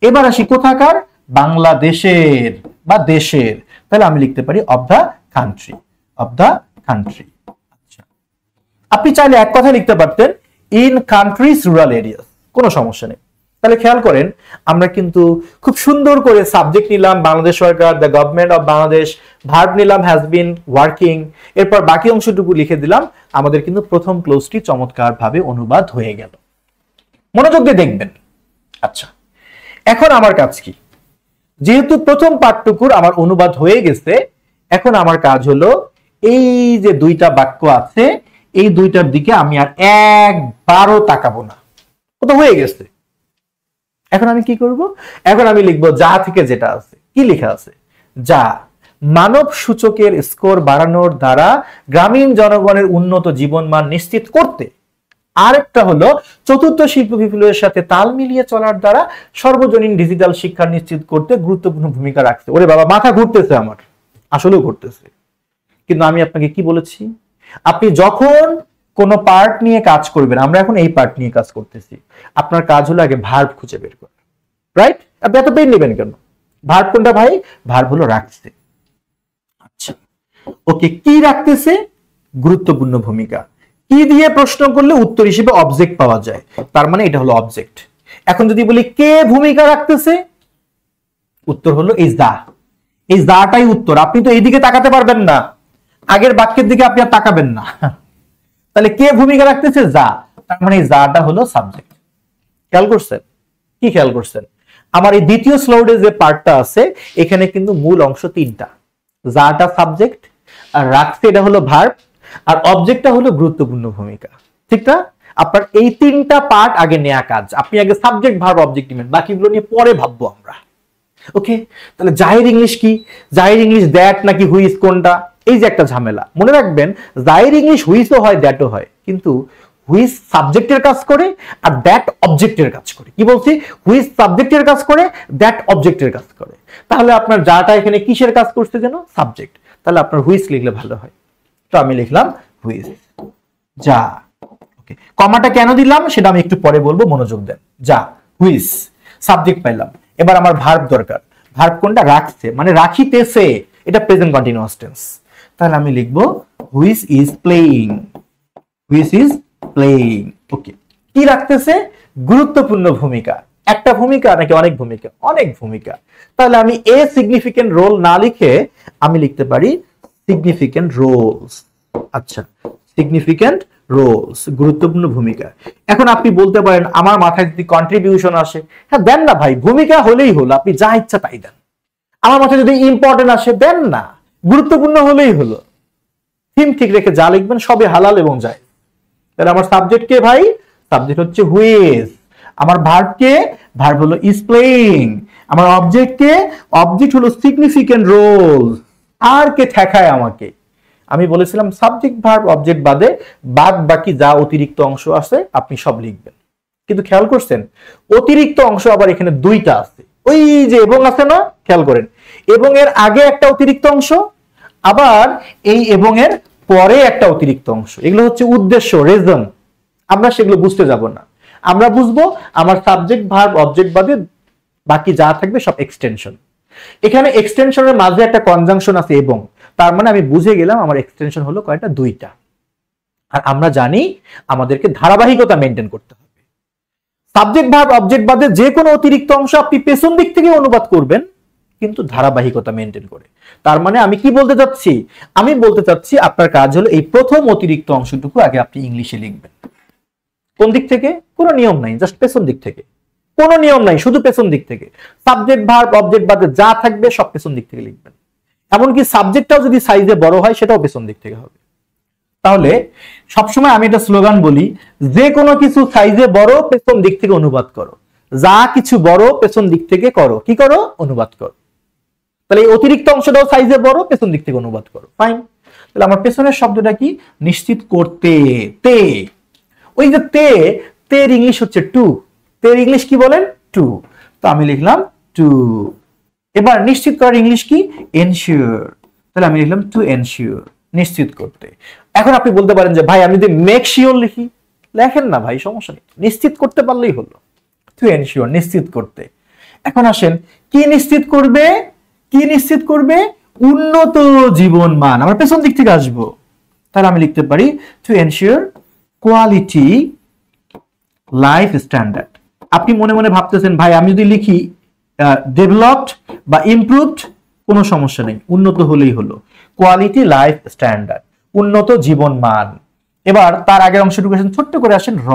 এবার আসি কোথাকার? বাংলাদেশের বা দেশের। তাহলে আমি লিখতে পারি of the country, of the country. আচ্ছা, আপনি চাইলে এক কথা লিখতে পারতেন ইন কান্ট্রিজ রুরাল এরিয়াস, কোনো সমস্যা নেই। তাহলে খেয়াল করেন, আমরা কিন্তু খুব সুন্দর করে সাবজেক্ট নিলাম বাংলাদেশ সরকার, the government of Bangladesh, verb নিলাম হ্যাজ বিন ওয়ার্কিং, এরপর বাকি অংশটুকু লিখে দিলাম। আমাদের কিন্তু প্রথম ক্লোজটি চমৎকার ভাবে অনুবাদ হয়ে গেল। মনোযোগ দিয়ে দেখবেন। আচ্ছা, এখন আমার কাজ কি? যেহেতু প্রথম পাঠটুকুর আমার অনুবাদ হয়ে গেছে, এখন আমার কাজ হলো এই যে দুইটা বাক্য আছে, এই দুইটার দিকে আমি আর একবারও তাকাবো না। তো হয়ে গেছে, এখন আমি কি করব? এখন আমি লিখবো যা থেকে যেটা আছে। কি লেখা আছে? যা মানব সূচকের স্কোর বাড়ানোর দ্বারা গ্রামীণ জনগণের উন্নত জীবনমান নিশ্চিত করতে, আরেকটা হলো চতুর্থ শিল্প বিপ্লবের সাথে তাল মিলিয়ে চলার দ্বারা সর্বজনীন ডিজিটাল শিক্ষা নিশ্চিত করতে গুরুত্বপূর্ণ ভূমিকা রাখছে। ওরে বাবা, মাথা ঘুরতেছে আমার, আসলেও ঘুরতেছে। কিন্তু আমি আপনাকে কি বলেছি, আপনি যখন কোন পার্ট নিয়ে কাজ করবেন, আমরা এখন এই পার্ট নিয়ে কাজ করতেছি, আপনার কাজ হলো আগে ভার্ব খুঁজে বের করা, রাইট? আপনি এত পেন নেবেন কেন? ভার্ব কোনটা ভাই? ভার্ব হলো রাখছে। আচ্ছা, ওকে, কি রাখতেছে? গুরুত্বপূর্ণ ভূমিকা। কি দিয়ে প্রশ্ন করলে উত্তর হিসেবে অবজেক্ট পাওয়া যায়, তার মানে এটা হলো অবজেক্ট। এখন যদি বলি কে ভূমিকা রাখতেছে, উত্তর হলো ইজ দা। এই দাটাই উত্তর। আপনি তো এইদিকে তাকাতে পারবেন না, আগের বাক্যের দিকে আপনি আর তাকাবেন না। তাহলে কে ভূমিকা রাখতেছে? যা। তার মানে এই যাটা হলো সাবজেক্ট। খেয়াল করছেন? কি খেয়াল করছেন? আমার এই দ্বিতীয় স্লাইডে যে পার্টটা আছে, এখানে কিন্তু মূল অংশ তিনটা। যাটা সাবজেক্ট, আর রাখছে এটা হলো ভার্ব, আর অবজেক্টটা হলো গুরুত্বপূর্ণ ভূমিকা। ঠিক না? আপনার এই তিনটা পার্ট আগে নেয়া কাজ। আপনি আগে সাবজেক্ট, ভার্ব, অবজেক্ট নেবেন, বাকিগুলো নিয়ে পরে ভাববো আমরা। ওকে, তাহলে জাহির ইংলিশ কি? জাহির ইংলিশ দ্যাট নাকি হুইজ কোনটা? এই যে একটা ঝামেলা। মনে রাখবেন, জাহির ইংলিশ হুইজও হয় দ্যাটও হয়, কিন্তু হুইজ সাবজেক্টের কাজ করে আর দ্যাট অবজেক্টের কাজ করে। কি বলছি? হুইজ সাবজেক্টের কাজ করে, দ্যাট অবজেক্টের কাজ করে। তাহলে আপনার যাটা এখানে কিসের কাজ করছে যেন? সাবজেক্ট। তাহলে আপনার হুইজ লিখলে ভালো হয়। তো আমি লিখলাম হুইজ, যা। ওকে, কমাটা কেন দিলাম সেটা আমি একটু পরে বলবো, মনোযোগ দেন। যা, হুইজ, সাবজেক্ট পাইলাম। এবার আমার ভার্ব দরকার। ভার্ব কোনটা? রাখছে, মানে রাখিতেছে, এটা প্রেজেন্ট কন্টিনিউয়াস টেন্স। তাহলে আমি লিখবো whose is playing, whose is playing. Okay, কি রাখতেছে? গুরুত্বপূর্ণ ভূমিকা। একটা ভূমিকা নাকি অনেক ভূমিকা? অনেক ভূমিকা। তাহলে আমি এ সিগনিফিকেন্ট রোল না লিখে আমি লিখতে পারি সিগনিফিকেন্ট রোলস। আচ্ছা, সিগনিফিকেন্ট রোলস, গুরুত্বপূর্ণ ভূমিকা। এখন আপনি বলতে পারেন আমার মাথায় যদি কন্ট্রিবিউশন আসে, হ্যাঁ দেন না ভাই, ভূমিকা হলেই হলো, আপনি যা ইচ্ছা তাই দেন। আমার মাথায় যদি ইম্পর্টেন্ট আসে, দেন না, গুরুত্বপূর্ণ হলেই হলো। থিম ঠিক রেখে যা লিখবেন সবই হালাল এবং যায়। তাহলে আমার সাবজেক্ট কে ভাই? সাবজেক্ট হচ্ছে হুইজ। আমার ভার্ব কে? ভার্ব হলো ইজ প্লেইং। আমার অবজেক্ট কে? অবজেক্ট হলো সিগনিফিকেন্ট রোল। আর কে ঠেকায় আমাকে? আমি বলেছিলাম সাবজেক্ট, ভার্ব, অবজেক্ট বাদে বাদ বাকি যা অতিরিক্ত অংশ আছে আপনি সব লিখবেন। কিন্তু খেয়াল করছেন, অতিরিক্ত অংশ আবার এখানে দুইটা আছে। ওই যে এবং আছে না, খেয়াল করেন, এবং এর আগে একটা অতিরিক্ত অংশ, আবার এই এবং এর পরে একটা অতিরিক্ত অংশ। এগুলো হচ্ছে উদ্দেশ্য, রিজন। আমরা সেগুলো বুঝতে যাব না। আমরা বুঝবো আমার সাবজেক্ট, ভার্ব, অবজেক্ট বাদে বাকি যা থাকবে সব এক্সটেনশন। এখানে এক্সটেনশনের মাঝে একটা কনজাংশন আছে এবং, তার মানে আমি বুঝে গেলাম আমার এক্সটেনশন হলো কয়টা? দুইটা। আর আমরা জানি আমাদেরকে ধারাবাহিকতা মেনটেন করতে হবে। সাবজেক্ট, ভার্ব, অবজেক্ট বাদে যে কোনো অতিরিক্ত অংশ আপনি পেছন দিক থেকে অনুবাদ করবেন, কিন্তু ধারাবাহিকতা মেনটেন করে। তার মানে আমি কি বলতে চাচ্ছি? আমি বলতে চাচ্ছি আপনার কাজ হলো এই প্রথম অতিরিক্ত অংশটুকু আগে আপনি ইংলিশে লিখবেন। কোন দিক থেকে? কোনো নিয়ম নাই, জাস্ট পেছন দিক থেকে। কোনো নিয়ম নাই, শুধু পেছন দিক থেকে। সাবজেক্ট, ভার্ব, অবজেক্ট বাদে যা থাকবে সব পেছন দিক থেকে লিখবেন। এমনকি সাবজেক্টটাও যদি সাইজে বড় হয় সেটাও পেছন দিক থেকে হবে। তাহলে সবসময় আমি একটা স্লোগান বলি, যে কোনো কিছু সাইজে বড় পেছন দিক থেকে অনুবাদ করো। যা কিছু বড় পেছন দিক থেকে করো, কি করো? অনুবাদ করো। তাহলে এই অতিরিক্ত অংশটাও সাইজে বড়, পেছন দিক থেকে অনুবাদ করো। ফাইন। তাহলে আমার পেছনের শব্দটা কি? নিশ্চিত করতে, তে। ওই যে তে, তের ইংলিশ হচ্ছে টু। তের ইংলিশ কি বলেন? টু। তো আমি লিখলাম টু। এবার নিশ্চিত করার ইংলিশ কি? এনশিওর। তাহলে আমি লিখলাম টু এনশিওর, নিশ্চিত করতে। এখন আপনি বলতে পারেন যে ভাই আমি যদি মেক শিওর লিখি, লেখেন না ভাই, সমস্যা নেই, নিশ্চিত করতে পারলেই হলো। টু এনশিওর, নিশ্চিত করতে। এখন আসেন, কি নিশ্চিত করবে? কি নিশ্চিত করবে? উন্নত জীবন মান। আমরা পেছন দিক থেকে আসবো। তাহলে আমি লিখতে পারি to ensure quality life standard. আপনি মনে মনে ভাবতেছেন ভাই আমি যদি লিখি ডেভেলপড বা ইমপ্রুভড, কোনো সমস্যা নেই, উন্নত হলেই হলো। কোয়ালিটি লাইফ স্ট্যান্ডার্ড, উন্নত জীবন মান। এবার তার আগের অংশটুকু ছোট্ট করে আসেন র।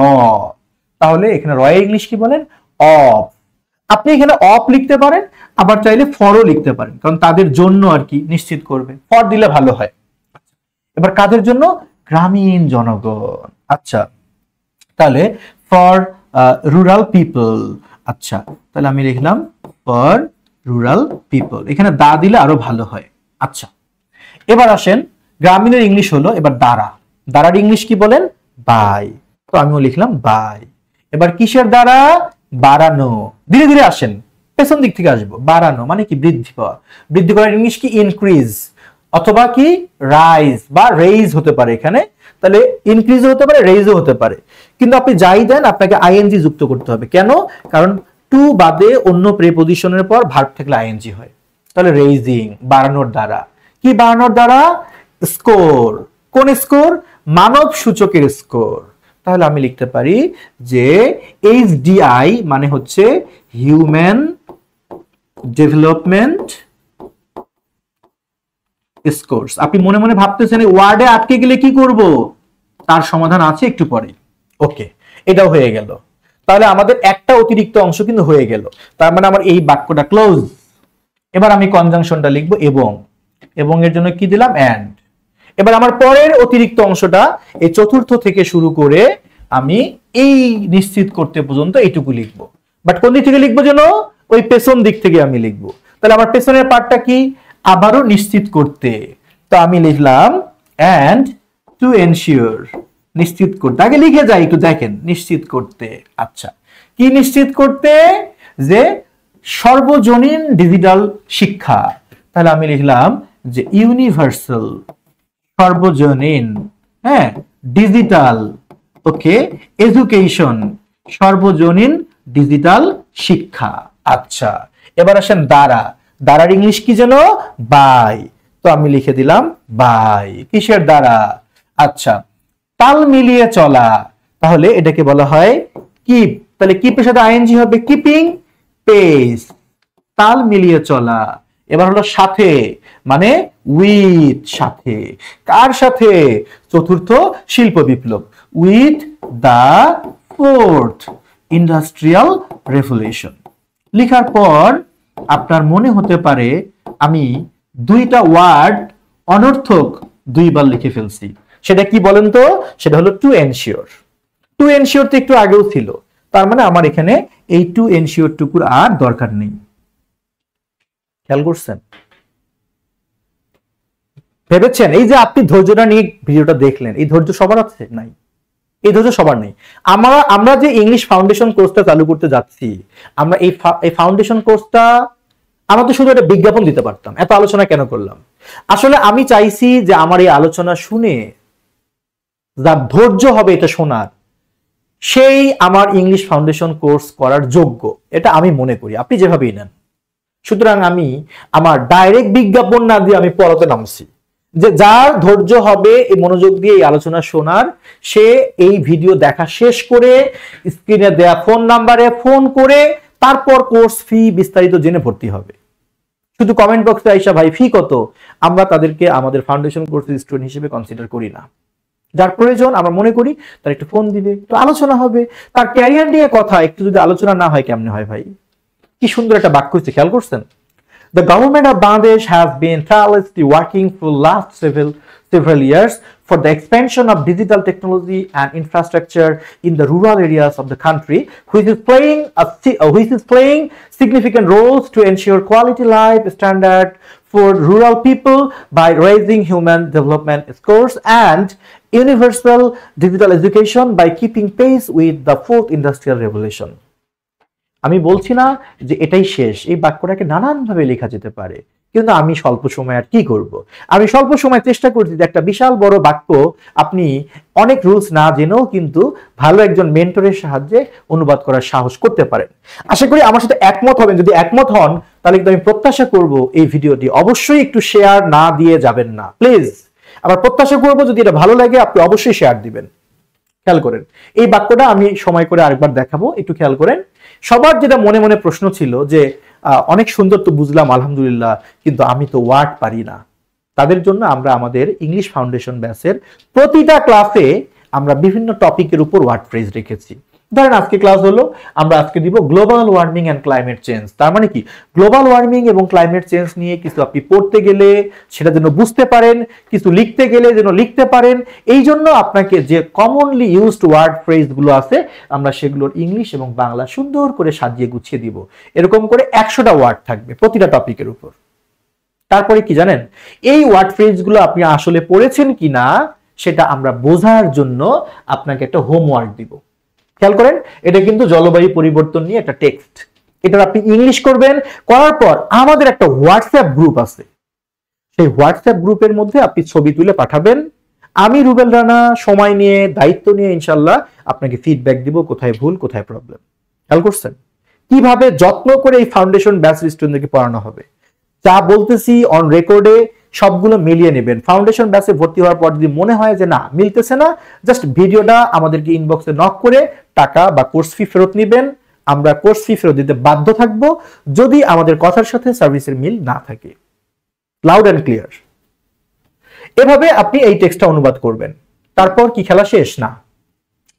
তাহলে এখানে র এর ইংলিশ কি বলেন? অফ। আপনি এখানে অফ লিখতে পারেন, আবার চাইলে ফরও লিখতে পারেন, কারণ তাদের জন্য আর কি নিশ্চিত করবে। ফর দিলে ভালো হয়। এবার কাদের জন্য? গ্রামীণ জনগণ। আচ্ছা, তাহলে ফর রুরাল পিপল। আচ্ছা, তাহলে আমি লিখলাম ফর রুরাল পিপল, এখানে দা দিলে আরো ভালো হয়। আচ্ছা, এবার আসেন গ্রামীণের ইংলিশ হলো এবার দ্বারা। দ্বারার ইংলিশ কি বলেন? বাই। তো আমিও লিখলাম বাই। এবার কিসের দ্বারা? বাড়ানো। ধীরে ধীরে আসেন, পেছন দিক থেকে আসবো। বাড়ানো মানে কি? বৃদ্ধি পাওয়া। বৃদ্ধি করার ইংলিশ কি? ইনক্রিজ, অথবা কি রাইজ বা রেইজ হতে পারে এখানে। তাহলে ইনক্রিজও হতে পারে, রেইজও হতে পারে, কিন্তু আপনি যাই দেন আপনাকে আইএনজি যুক্ত করতে হবে। কেন? কারণ টু বাদে অন্য প্রিপজিশনের পর ভার্ব থাকলে আইএনজি হয়। তাহলে রেইজিং, বাড়ানোর দ্বারা। কি বাড়ানোর দ্বারা? স্কোর। কোন স্কোর? মানব সূচকের স্কোর। তাহলে আমি লিখতে পারি যে এইচডিআই মানে হচ্ছে হিউম্যান ডেভেলপমেন্ট স্কোরস। আপনি মনে মনে ভাবতেছেন ওয়ার্ডে আটকে গেলে কি করব? তার সমাধান আছে একটু পরে। ওকে, এটাও হয়ে গেল। তাহলে আমাদের একটা অতিরিক্ত অংশ কিন্তু হয়ে গেল। তার মানে আমার এই বাক্যটা ক্লোজ। এবার আমি কনজাংশনটা লিখব এবং, এবং এর জন্য কি দিলাম? এন্ড। এবার আমার পরের অতিরিক্ত অংশটা এই চতুর্থ থেকে শুরু করে আমি এই নিশ্চিত করতে পর্যন্ত এইটুকু লিখব। বাট কোন দিক থেকে লিখবো যেন? ওই পেছন দিক থেকে আমি লিখবো। তাহলে আমার পেছনের পার্টটা কি? আবারও নিশ্চিত করতে। তো আমি লিখলাম এন্ড টু এনশিওর, নিশ্চিত করতে। আগে লিখে যাই, একটু দেখেন, নিশ্চিত করতে। আচ্ছা, কি নিশ্চিত করতে? যে সর্বজনীন ডিজিটাল শিক্ষা। তাহলে আমি লিখলাম যে ইউনিভার্সাল, সর্বজনীন, হ্যাঁ, ডিজিটাল, ওকে, এডুকেশন, সর্বজনীন ডিজিটাল শিক্ষা। আচ্ছা, এবার আসেন দ্বারা। দ্বারার ইংলিশ কি যেন? বাই। তো আমি লিখে দিলাম বাই। কিসের দ্বারা? আচ্ছা, তাল মিলিয়ে চলা। তাহলে এটাকে বলা হয় কিপ। তাহলে কিপের সাথে আইএনজি হবে কিপিং পেস, তাল মিলিয়ে চলা। এবার হলো সাথে, মানে উইথ, সাথে। কার সাথে? চতুর্থ শিল্প বিপ্লব, with the fourth industrial revolution. লেখার পর আপনার মনে হতে পারে আমি দুইটা ওয়ার্ড অনর্থক দুইবার লিখে ফেলছি। সেটা কি বলেন তো? সেটা হলো টু এনশিওর। টু এনশিওর তো একটু আগেও ছিল, তার মানে আমার এখানে এই টু এনশিওর টুকুর আর দরকার নেই। খেয়াল করছেন? ভেবেছেন এই যে আপনি ধৈর্যটা নিয়ে ভিডিওটা দেখলেন, এই ধৈর্য সবার আছে? নাই, এই ধৈর্য সবার নেই। আমরা যে ইংলিশ ফাউন্ডেশন কোর্সটা চালু করতে যাচ্ছি, আমরা এই ফাউন্ডেশন কোর্সটা আমরা তো শুধু একটা বিজ্ঞাপন দিতে পারতাম, এত আলোচনা কেন করলাম? আসলে আমি চাইছি যে আমার এই আলোচনা শুনে যার ধৈর্য হবে এটা শোনার, সেই আমার ইংলিশ ফাউন্ডেশন কোর্স করার যোগ্য, এটা আমি মনে করি, আপনি যেভাবেই নেন। সুতরাং আমি আমার ডাইরেক্ট বিজ্ঞাপন না দিয়ে আমি পড়াতে নামছি, যে যার ধৈর্য হবে এই মনোযোগ দিয়ে এই আলোচনা শোনার, সে এই ভিডিও দেখা শেষ করে স্ক্রিনে দেয়া ফোন নাম্বারে ফোন করে তারপর কোর্স ফি বিস্তারিত জেনে ভর্তি হবে। শুধু কমেন্ট বক্সে আইসা ভাই ফি কত, আমরা তাদেরকে আমাদের ফাউন্ডেশন কোর্সের স্টুডেন্ট হিসেবে কনসিডার করি না। যার প্রয়োজন আমরা মনে করি তার একটু ফোন দিবে, একটু আলোচনা হবে, তার ক্যারিয়ার নিয়ে কথা, একটু যদি আলোচনা না হয় কেমনে হয় ভাই? কি সুন্দর একটা বাক্য হচ্ছে, খেয়াল করছেন? The government of Bangladesh has been tirelessly working for last several years for the expansion of digital technology and infrastructure in the rural areas of the country, which is playing significant roles to ensure quality life standard for rural people by raising human development scores and universal digital education by keeping pace with the fourth industrial revolution. আমি বলছি না যে এটাই শেষ, এই বাক্যটাকে নানানভাবে লেখা যেতে পারে, কিন্তু আমি স্বল্প সময় আর কি করব? আমি স্বল্প সময় চেষ্টা করছি যে একটা বিশাল বড় বাক্য আপনি অনেক রুলস না জেনেও কিন্তু ভালো একজন মেন্টরের সাহায্যে অনুবাদ করার সাহস করতে পারেন। আশা করি আমার সাথে একমত হবেন। যদি একমত হন তাহলে কিন্তু আমি প্রত্যাশা করব এই ভিডিওটি অবশ্যই একটু শেয়ার না দিয়ে যাবেন না, প্লিজ। আবার প্রত্যাশা করব যদি এটা ভালো লাগে আপনি অবশ্যই শেয়ার দিবেন। খেয়াল করেন এই বাক্যটা আমি সময় করে আরেকবার দেখাবো, একটু খেয়াল করেন। সবার যেটা মনে মনে প্রশ্ন ছিল যে অনেক সুন্দর তো বুঝলাম আলহামদুলিল্লাহ, কিন্তু আমি তো ওয়ার্ড পারি না, তাদের জন্য আমরা আমাদের ইংলিশ ফাউন্ডেশন ব্যাচের প্রতিটা ক্লাসে আমরা বিভিন্ন টপিকের উপর ওয়ার্ড ফ্রেজ রেখেছি। ধরেন আজকে ক্লাস হলো, আমরা আজকে দিব global warming and climate change. তার মানে কি, গ্লোবাল ওয়ার্মিং এবং ক্লাইমেট চেঞ্জ নিয়ে কিছু আপনি পড়তে গেলে সেটা যেন বুঝতে পারেন, কিছু লিখতে গেলে যেন লিখতে পারেন, এই জন্য আপনাকে যে কমনলি ইউজড ওয়ার্ড ফ্রেজ গুলো আছে আমরা সেগুলোর ইংলিশ এবং বাংলা সুন্দর করে সাজিয়ে গুছিয়ে দিব। এরকম করে 100টা ওয়ার্ড থাকবে প্রতিটা টপিকের উপর। তারপরে কি জানেন, এই ওয়ার্ড ফ্রেজ গুলো আপনি আসলে পড়েছেন কিনা সেটা আমরা বোঝার জন্য আপনাকে একটা হোমওয়ার্ক দিব। খেয়াল করেন, এটা কিন্তু জলবায়ু পরিবর্তন নিয়ে একটা টেক্সট। এটা আপনি ইংলিশ করবেন, করার পর আমাদের একটা হোয়াটসঅ্যাপ গ্রুপ আছে, সেই হোয়াটসঅ্যাপ গ্রুপের মধ্যে আপনি ছবি তুলে পাঠাবেন। আমি রুবেল রানা সময় নিয়ে দায়িত্ব নিয়ে ইনশাল্লাহ আপনাকে ফিডব্যাক দিব, কোথায় ভুল কোথায় প্রবলেম। খেয়াল করছেন কিভাবে যত্ন করে এই ফাউন্ডেশন ব্যাচ স্টুডেন্টদেরকে পড়ানো হবে। যা বলতেছি অন রেকর্ডে সবগুলো মিলিয়ে নেবেন। ফাউন্ডেশন ব্যাচে ভর্তি হওয়ার পর যদি মনে হয় যে না মিলতেছে না, জাস্ট ভিডিওটা আমাদেরকে ইনবক্সে নক করে টাকা বা কোর্স ফি ফেরত নেবেন। আমরা কোর্স ফি ফেরত দিতে বাধ্য থাকব যদি আমাদের কথার সাথে সার্ভিসের মিল না থাকে। Loud and clear. এভাবে আপনি এই টেক্সটটা অনুবাদ করবেন। তারপর কি খেলা শেষ? না।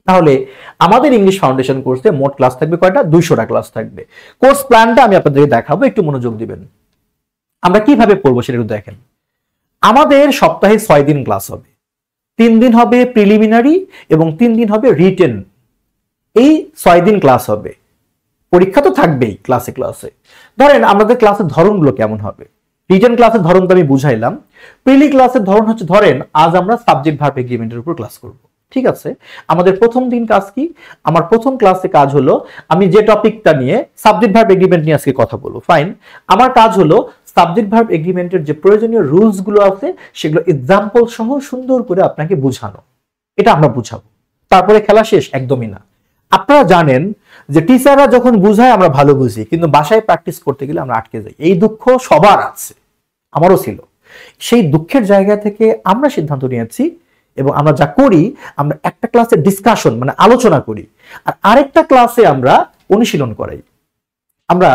তাহলে আমাদের ইংলিশ ফাউন্ডেশন কোর্সে মোট ক্লাস থাকবে কয়টা? 200টা ক্লাস থাকবে। কোর্স প্ল্যানটা আমি আপনাদেরকে দেখাবো, একটু মনোযোগ দিবেন। আমরা কিভাবে পড়বো সেটা একটু দেখেন। আমাদের সপ্তাহে 6 দিন ক্লাস হবে। 3 দিন হবে প্রিলিমিনারি এবং 3 দিন হবে রিটেন। এই 6 দিন ক্লাস হবে। পরীক্ষা তো থাকবেই ক্লাসে ক্লাসে। ধরেন আমাদের ক্লাসের ধরনগুলো কেমন হবে। রিটেন ক্লাসের ধরন তো আমি বুঝাইলাম। প্রিলি ক্লাসের ধরন হচ্ছে, ধরেন আজ আমরা সাবজেক্ট ভার্ব এগ্রিমেন্টের উপর ক্লাস করব, ঠিক আছে। আমাদের প্রথম দিন কাজ কি? আমার প্রথম ক্লাসে কাজ হলো, আমি যে টপিকটা নিয়ে সাবজেক্ট ভার্ব এগ্রিমেন্ট নিয়ে আজকে কথা বলবো, ফাইন। আমার কাজ হলো সাবজেক্ট ভার্ব এগ্রিমেন্টের যে প্রয়োজনীয় রুলস গুলো আছে সেগুলো এক্সাম্পল সহ সুন্দর করে আপনাকে বুঝানো, এটা আমরা বুঝাবো। তারপরে খেলা শেষ? একদমই না। আপনারা জানেন যে টিচাররা যখন বুঝায় আমরা ভালো বুঝি, কিন্তু বাসায় প্র্যাকটিস করতে গেলে আমরা আটকে যাই। এই দুঃখ সবার আছে, আমারও ছিল। সেই দুঃখের জায়গা থেকে আমরা সিদ্ধান্ত নিয়েছি এবং আমরা যা করি, আমরা একটা ক্লাসে ডিসকাশন মানে আলোচনা করি, আর আরেকটা ক্লাসে আমরা অনুশীলন করাই। আমরা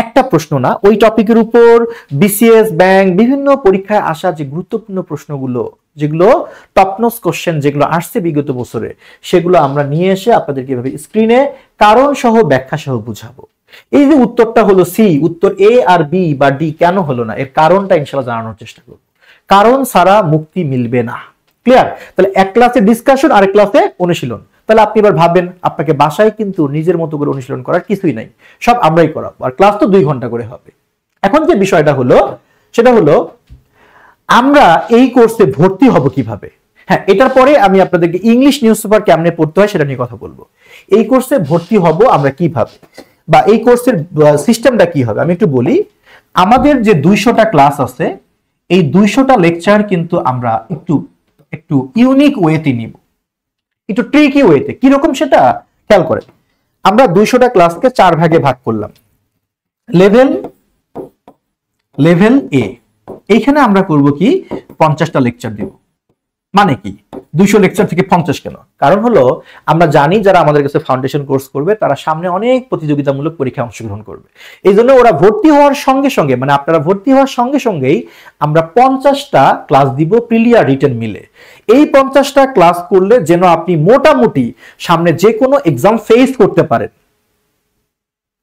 একটা প্রশ্ন না, ওই টপিকের উপর বিসিএস ব্যাংক বিভিন্ন পরীক্ষায় আসা যে গুরুত্বপূর্ণ প্রশ্নগুলো, যেগুলো টপনোস কোশ্চেন যেগুলো আসছে বিগত বছরে, সেগুলো আমরা নিয়ে এসে আপনাদেরকে এভাবে স্ক্রিনে কারণ সহ ব্যাখ্যা সহ বুঝাবো। এই যে উত্তরটা হলো সি, উত্তর এ আর বি বা ডি কেন হলো না, এর কারণটা ইনশাআল্লাহ জানানোর চেষ্টা করব। কারণ ছাড়া মুক্তি মিলবে না। ক্লিয়ার? তাহলে এক ক্লাসে ডিসকাশন, আরেক ক্লাসে অনুশীলন। তাহলে আপনি এবার ভাবেন, আপনাকে বাসায় কিন্তু নিজের মতো করে অনুশীলন করার কিছুই নাই, সব আমরাই করাবো, আর ক্লাস তো 2 ঘন্টা করে হবে। এখন যে বিষয়টা হলো সেটা হলো আমরা এই কোর্সে ভর্তি হব কিভাবে। হ্যাঁ, এটার পরে আমি আপনাদেরকে ইংলিশ নিউজ পেপার কেমনে পড়তে হয় সেটা নিয়ে কথা বলবো। এই কোর্সে ভর্তি হব আমরা কিভাবে, বা এই কোর্সের সিস্টেমটা কি হবে আমি একটু বলি। আমাদের যে 200টা ক্লাস আছে, এই 200টা লেকচার কিন্তু আমরা একটু ইউনিক ওয়েতে নিব, একটু ট্রিকি ওয়েতে। কিরকম সেটা খেয়াল করেন। আমরা 200টা ক্লাসকে 4 ভাগে ভাগ করলাম। লেভেল এ, এইখানে আমরা করব কি 50টা লেকচার দিব। মানে কি 200 লেকচার থেকে 50 কেন? কারণ হলো আমরা জানি যারা আমাদের কাছে ফাউন্ডেশন কোর্স করবে তারা সামনে অনেক প্রতিযোগিতামূলক পরীক্ষায় অংশগ্রহণ করবে। এই জন্য ওরা ভর্তি হওয়ার সঙ্গে সঙ্গে, মানে আপনারা ভর্তি হওয়ার সঙ্গে সঙ্গেই আমরা 50টা ক্লাস দিব, প্রিলি আর রিটেন মিলে। এই 50টা ক্লাস করলে যেন আপনি মোটামুটি সামনে যে কোনো এক্সাম ফেস করতে পারেন।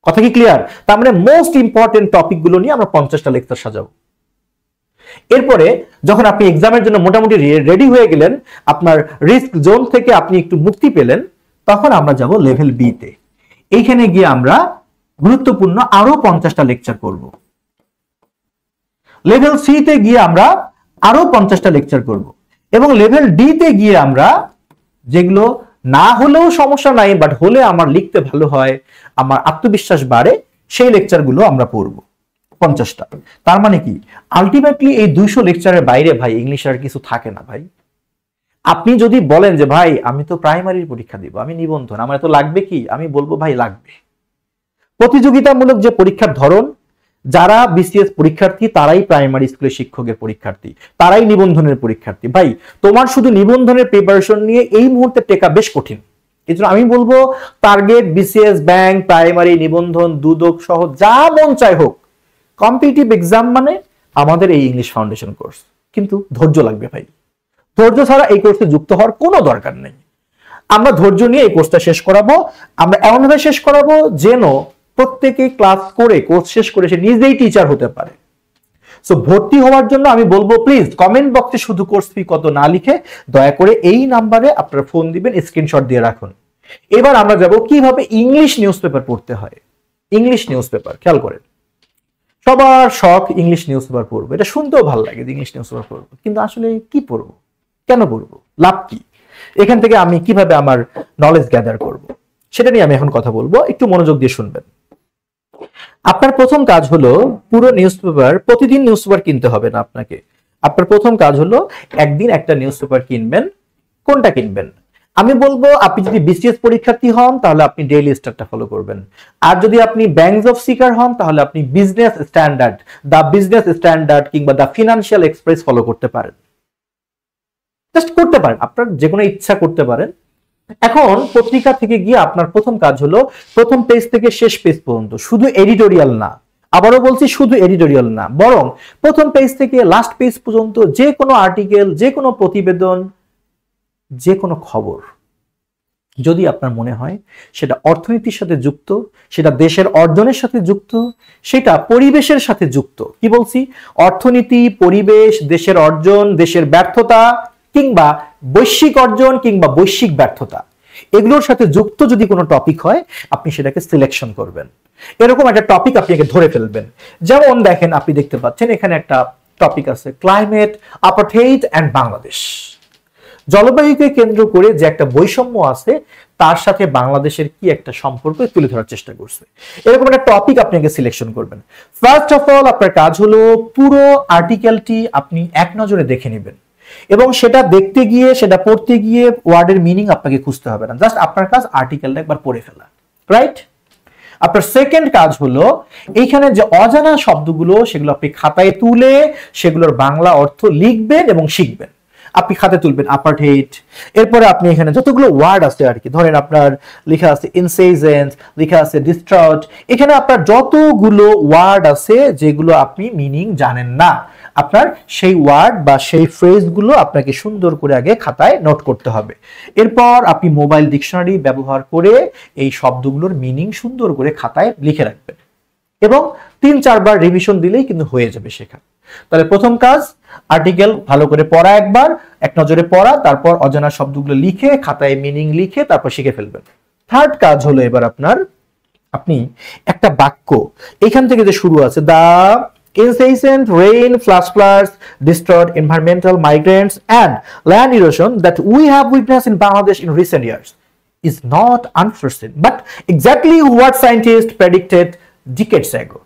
কথা কি ক্লিয়ার? তার মানে মোস্ট ইম্পর্টেন্ট টপিক গুলো নিয়ে আমরা 50টা লেকচার সাজাবো। এরপরে যখন আপনি এক্সামের জন্য মোটামুটি রেডি হয়ে গেলেন, আপনার রিস্ক জোন থেকে আপনি একটু মুক্তি পেলেন, তখন আমরা যাব লেভেল বি তে। এইখানে গিয়ে আমরা গুরুত্বপূর্ণ আরো 50টা লেকচার করব। লেভেল সি তে গিয়ে আমরা আরো 50টা লেকচার করব, এবং লেভেল ডি তে গিয়ে আমরা যেগুলো না হলেও সমস্যা নাই, বাট হলে আমার লিখতে ভালো হয়, আমার আত্মবিশ্বাস বাড়ে, সেই লেকচারগুলো আমরা পড়বো 50টা। তার মানে কি আলটিমেটলি এই 200 লেকচারের বাইরে ভাই ইংলিশ আর কিছু থাকে না ভাই। আপনি যদি বলেন যে ভাই আমি তো প্রাইমারির পরীক্ষা দিব, আমি নিবন্ধন, আমার তো লাগবে কি, আমি বলবো ভাই লাগবে। প্রতিযোগিতামূলক যে পরীক্ষার ধরন, যারা বিসিএস পরীক্ষার্থী তারাই প্রাইমারি স্কুলের শিক্ষকের পরীক্ষার্থী, তারাই নিবন্ধনের পরীক্ষার্থী। ভাই তোমার শুধু নিবন্ধনের প্রিপারেশন নিয়ে এই মুহূর্তে টেকা বেশ কঠিন। এই জন্য আমি বলবো টার্গেট, বিসিএস, ব্যাংক, প্রাইমারি, নিবন্ধন, দুদক সহ যা মন চায় হোক, কম্পিটিটিভ এক্সাম মানে আমাদের এই ইংলিশ ফাউন্ডেশন কোর্স। কিন্তু ধৈর্য লাগবে ভাই, ধৈর্য ছাড়া এই কোর্সে যুক্ত হওয়ার কোনো দরকার নেই। আমরা ধৈর্য নিয়ে এই কোর্সটা শেষ করাবো। আমরা এমনভাবে শেষ করাবো যেন প্রত্যেকে ক্লাস করে কোর্স শেষ করে সে নিজেই টিচার হতে পারে। সো ভর্তি হওয়ার জন্য আমি বলবো প্লিজ কমেন্ট বক্সে শুধু কোর্স ফি কত না লিখে দয়া করে এই নাম্বারে আপনারা ফোন দিবেন, স্ক্রিনশট দিয়ে রাখুন। এবার আমরা যাব কিভাবে ইংলিশ নিউজ পেপার পড়তে হয়। ইংলিশ নিউজ পেপার খেয়াল করেন, সবার শখ ইংলিশ নিউজ পেপার পড়বো, এটা শুনতেও ভালো লাগে যে ইংলিশ নিউজ পেপার পড়বো, কিন্তু আসলে কি পড়বো, কেন পড়বো, লাভ কি, এখান থেকে আমি কিভাবে আমার নলেজ গ্যাদার করব, সেটা নিয়ে আমি এখন কথা বলবো, একটু মনোযোগ দিয়ে শুনবেন। আপনার প্রথম কাজ হলো পুরো নিউজ পেপার, প্রতিদিন নিউজ পেপার কিনতে হবে না আপনাকে। আপনার প্রথম কাজ হলো একদিন একটা নিউজ পেপার কিনবেন। কোনটা কিনবেন? আমি বলবো আপনি যদি বিসিএস পরীক্ষার্থী হন তাহলে আপনি ডেইলি স্টারটা ফলো করবেন, আর যদি আপনি ব্যাংকস অফ সিকার হন তাহলে আপনি বিজনেস স্ট্যান্ডার্ড, দা বিজনেস স্ট্যান্ডার্ড কিংবা দা ফিনান্সিয়াল এক্সপ্রেস ফলো করতে পারেন। জাস্ট করতে পারেন, আপনার যে কোনো ইচ্ছা করতে পারেন। এখন পত্রিকা থেকে গিয়ে আপনার প্রথম কাজ হলো প্রথম পেজ থেকে শেষ পেজ পর্যন্ত, শুধু এডিটোরিয়াল না, আবারও বলছি শুধু এডিটোরিয়াল না, বরং প্রথম পেজ থেকে লাস্ট পেজ পর্যন্ত যে কোনো আর্টিকেল, যে কোনো প্রতিবেদন, যে কোনো খবর যদি আপনার মনে হয় সেটা অর্থনীতির সাথে যুক্ত, সেটা দেশের অর্জনের সাথে যুক্ত, সেটা পরিবেশের সাথে যুক্ত, কি বলছি, অর্থনীতি, পরিবেশ, দেশের অর্জন, দেশের ব্যর্থতা কিংবা বৈশ্বিক অর্জন কিংবা বৈশ্বিক ব্যর্থতা, এগুলোর সাথে যুক্ত যদি কোনো টপিক হয় আপনি সেটাকে সিলেকশন করবেন। এরকম একটা টপিক আপনি ধরে ফেলবেন। যেমন দেখেন, আপনি দেখতে পাচ্ছেন এখানে একটা টপিক আছে, ক্লাইমেট, অ্যাপার্থাইড এন্ড বাংলাদেশ। জলবায়ুকে কেন্দ্র করে যে একটা বৈষম্য আছে তার সাথে বাংলাদেশের কি একটা সম্পর্ক তুলে ধরার চেষ্টা করছে, এরকম একটা টপিক আপনাকে সিলেকশন করবেন। ফার্স্ট অফ অল আপনার কাজ হলো পুরো আর্টিকেলটি আপনি এক নজরে দেখে নেবেন, এবং সেটা দেখতে গিয়ে, সেটা পড়তে গিয়ে ওয়ার্ডের মিনিং আপনাকে খুঁজতে হবে না, জাস্ট আপনার কাজ আর্টিকেলটা একবার পড়ে ফেলা, রাইট? আপনার সেকেন্ড কাজ হলো এইখানে যে অজানা শব্দগুলো সেগুলো আপনি খাতায় তুলে সেগুলোর বাংলা অর্থ লিখবেন এবং শিখবেন। আপনি খাতে তুলবেন অ্যাপার্থাইড, এরপরে আপনি এখানে যতগুলো ওয়ার্ড আছে আর কি, ধরেন আপনার লেখা আছে ইনসেজেন্স, লেখা আছে ডিস্ট্রট, এখানে আপনার যতগুলো ওয়ার্ড আছে যেগুলো আপনি মিনিং জানেন না, আপনার সেই ওয়ার্ড বা সেই ফ্রেজগুলো আপনাকে সুন্দর করে আগে খাতায় নোট করতে হবে। এরপর আপনি মোবাইল ডিকশনারি ব্যবহার করে এই শব্দগুলোর মিনিং সুন্দর করে খাতায় লিখে রাখবেন, এবং 3-4 বার রিভিশন দিলেই কিন্তু হয়ে যাবে শেখা। তাহলে প্রথম কাজ আর্টিকেল ভালো করে পড়া, একবার এক নজরে পড়া, তারপর অজানা শব্দগুলো লিখে খাতায় মিনিং লিখে তারপর শিখে ফেলবেন। থার্ড কাজ হলো এবার আপনি একটা বাক্য এখান থেকে যে শুরু আছে, দা incessant rain, flash floods, distraught environmental migrants and land erosion that we have witnessed in Bangladesh in recent years is not unforeseen but exactly what scientists predicted decades ago.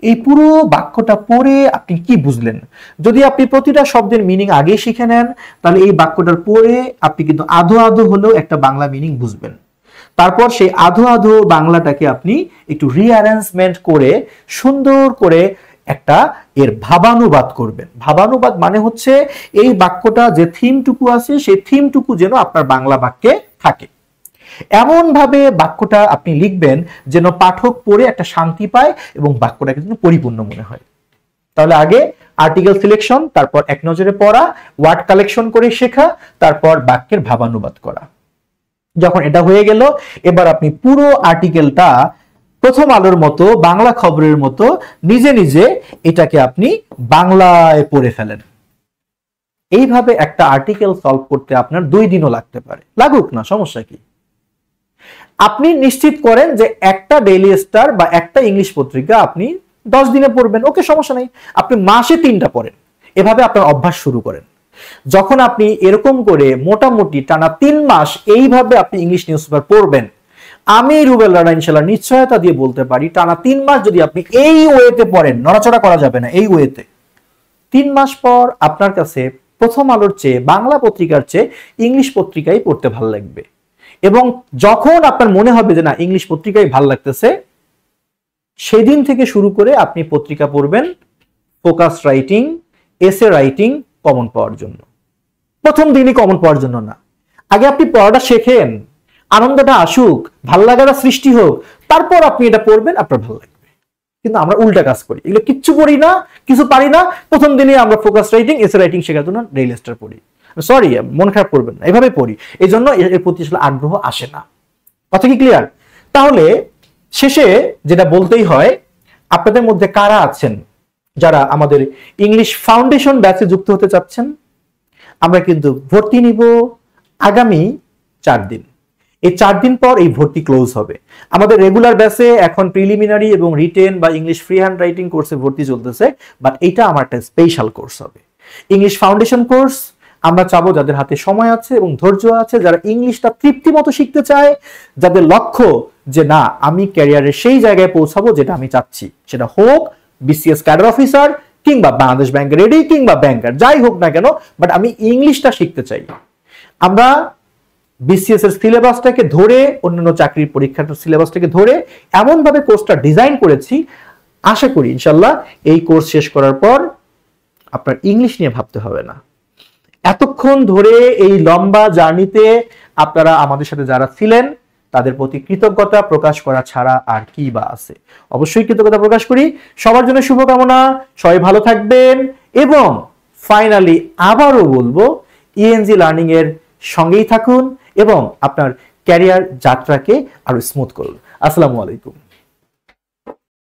এই পুরো বাক্যটা পড়ে আপনি কি বুঝলেন? যদি আপনি প্রতিটা শব্দের মিনিং আগে শিখে নেন তাহলে এই বাক্যটার পড়ে আপনি কিন্তু আধো আধো হলেও একটা বাংলা মিনিং বুঝবেন। তারপর সেই আধো আধো বাংলাটাকে আপনি একটু রিঅ্যারেঞ্জমেন্ট করে সুন্দর করে একটা এর ভাবানুবাদ করবেন। ভাবানুবাদ মানে হচ্ছে এই বাক্যটা যে থিমটুকু আছে সেই থিমটুকু যেন আপনার বাংলা বাক্যে থাকে, এমন ভাবে বাক্যটা আপনি লিখবেন যেন পাঠক পড়ে একটা শান্তি পায় এবং বাক্যটাকে যেন পরিপূর্ণ মনে হয়। তাহলে আগে আর্টিকেল সিলেকশন, তারপর এক নজরে পড়া, ওয়ার্ড কালেকশন করে শেখা, তারপর বাক্যের ভাবানুবাদ করা। যখন এটা হয়ে গেল, এবার আপনি পুরো আর্টিকেলটা প্রথম আলোর মতো, বাংলা খবরের মতো নিজে নিজে এটাকে আপনি বাংলায় পড়ে ফেলেন। এইভাবে একটা আর্টিকেল সলভ করতে আপনার 2 দিনও লাগতে পারে, লাগুক না, সমস্যা কি? আপনি নিশ্চিত করেন যে একটা ডেইলি স্টার বা একটা ইংলিশ পত্রিকা আপনি 10 দিনে পড়বেন, ওকে সমস্যা নেই, আপনি মাসে 3টা পড়েন। এভাবে আপনার অভ্যাস শুরু করেন। যখন আপনি এরকম করে মোটামুটি টানা 3 মাস এইভাবে আপনি ইংলিশ নিউজ পেপার পড়বেন, আমি রুবেল রানা ইনশাআল্লাহ নিশ্চয়তা দিয়ে বলতে পারি টানা 3 মাস যদি আপনি এই ওয়েতে পড়েন, নড়াচড়া করা যাবে না, এই ওয়েতে 3 মাস পর আপনার কাছে প্রথম আলোর চেয়ে, বাংলা পত্রিকার চেয়ে ইংলিশ পত্রিকাই পড়তে ভালো লাগবে। এবং যখন আপনার মনে হবে যে না ইংলিশ পত্রিকাই ভালো লাগতেছে, সেদিন থেকে শুরু করে আপনি পত্রিকা পড়বেন focus writing, essay writing common পাওয়ার জন্য। প্রথম দিনই কমন পাওয়ার জন্য না, আগে আপনি পড়াটা শেখেন, আনন্দটা আসুক, ভাল লাগাটা সৃষ্টি হোক, তারপর আপনি এটা পড়বেন, আপনার ভালো লাগবে। কিন্তু আমরা উল্টা কাজ করি, এগুলো কিচ্ছু পড়ি না, কিছু পারি না, প্রথম দিনে আমরা ফোকাস রাইটিং, এসে রাইটিং শেখার জন্য ডেইলি স্টার পড়ি। সরি, মন খারাপ করবেন না, এভাবে পড়ি, এই জন্য এর প্রতি আসলে আগ্রহ আসে না। কথা কি ক্লিয়ার? তাহলে শেষে যেটা বলতেই হয়, আপনাদের মধ্যে কারা আছেন যারা আমাদের ইংলিশ ফাউন্ডেশন ব্যাচে যুক্ত হতে চাচ্ছেন? আমরা কিন্তু ভর্তি নিব আগামী 4 দিন। এই 4 দিন পর এই ভর্তি ক্লোজ হবে। আমাদের রেগুলার ব্যাচে এখন প্রিলিমিনারি এবং রিটেন বা ইংলিশ ফ্রি হ্যান্ড রাইটিং কোর্সে ভর্তি চলতেছে, বাট এটা আমার একটা স্পেশাল কোর্স হবে, ইংলিশ ফাউন্ডেশন কোর্স। আমরা চাবো যাদের হাতে সময় আছে এবং ধৈর্য আছে, যারা ইংলিশটা তৃপ্তি মতো শিখতে চায়, যাদের লক্ষ্য যে না আমি ক্যারিয়ারের সেই জায়গায় পৌঁছাবো যেটা আমি চাচ্ছি, সেটা হোক বিসিএস ক্যাডার অফিসার কিংবা বাংলাদেশ ব্যাংক রেডি কিংবা ব্যাংকার, যাই হোক না কেন, বাট আমি ইংলিশটা শিখতে চাই। আমরা বিসিএস এর সিলেবাসটাকে ধরে, অন্যান্য চাকরির পরীক্ষার সিলেবাসটাকে ধরে এমন ভাবে কোর্সটা ডিজাইন করেছি, আশা করি ইনশাল্লাহ এই কোর্স শেষ করার পর আপনার ইংলিশ নিয়ে ভাবতে হবে না। এতক্ষণ ধরে এই লম্বা জার্নিতে আপনারা আমাদের সাথে যারা ছিলেন তাদের প্রতি কৃতজ্ঞতা প্রকাশ করা ছাড়া আর কি বা আছে। অবশ্যই কৃতজ্ঞতা প্রকাশ করি। সবার জন্য শুভকামনা, সবাই ভালো থাকবেন এবং ফাইনালি আবারও বলবো ইএনজি লার্নিং এর সঙ্গেই থাকুন এবং আপনার ক্যারিয়ার যাত্রাকে আরো স্মুথ করুন। আসসালামু আলাইকুম।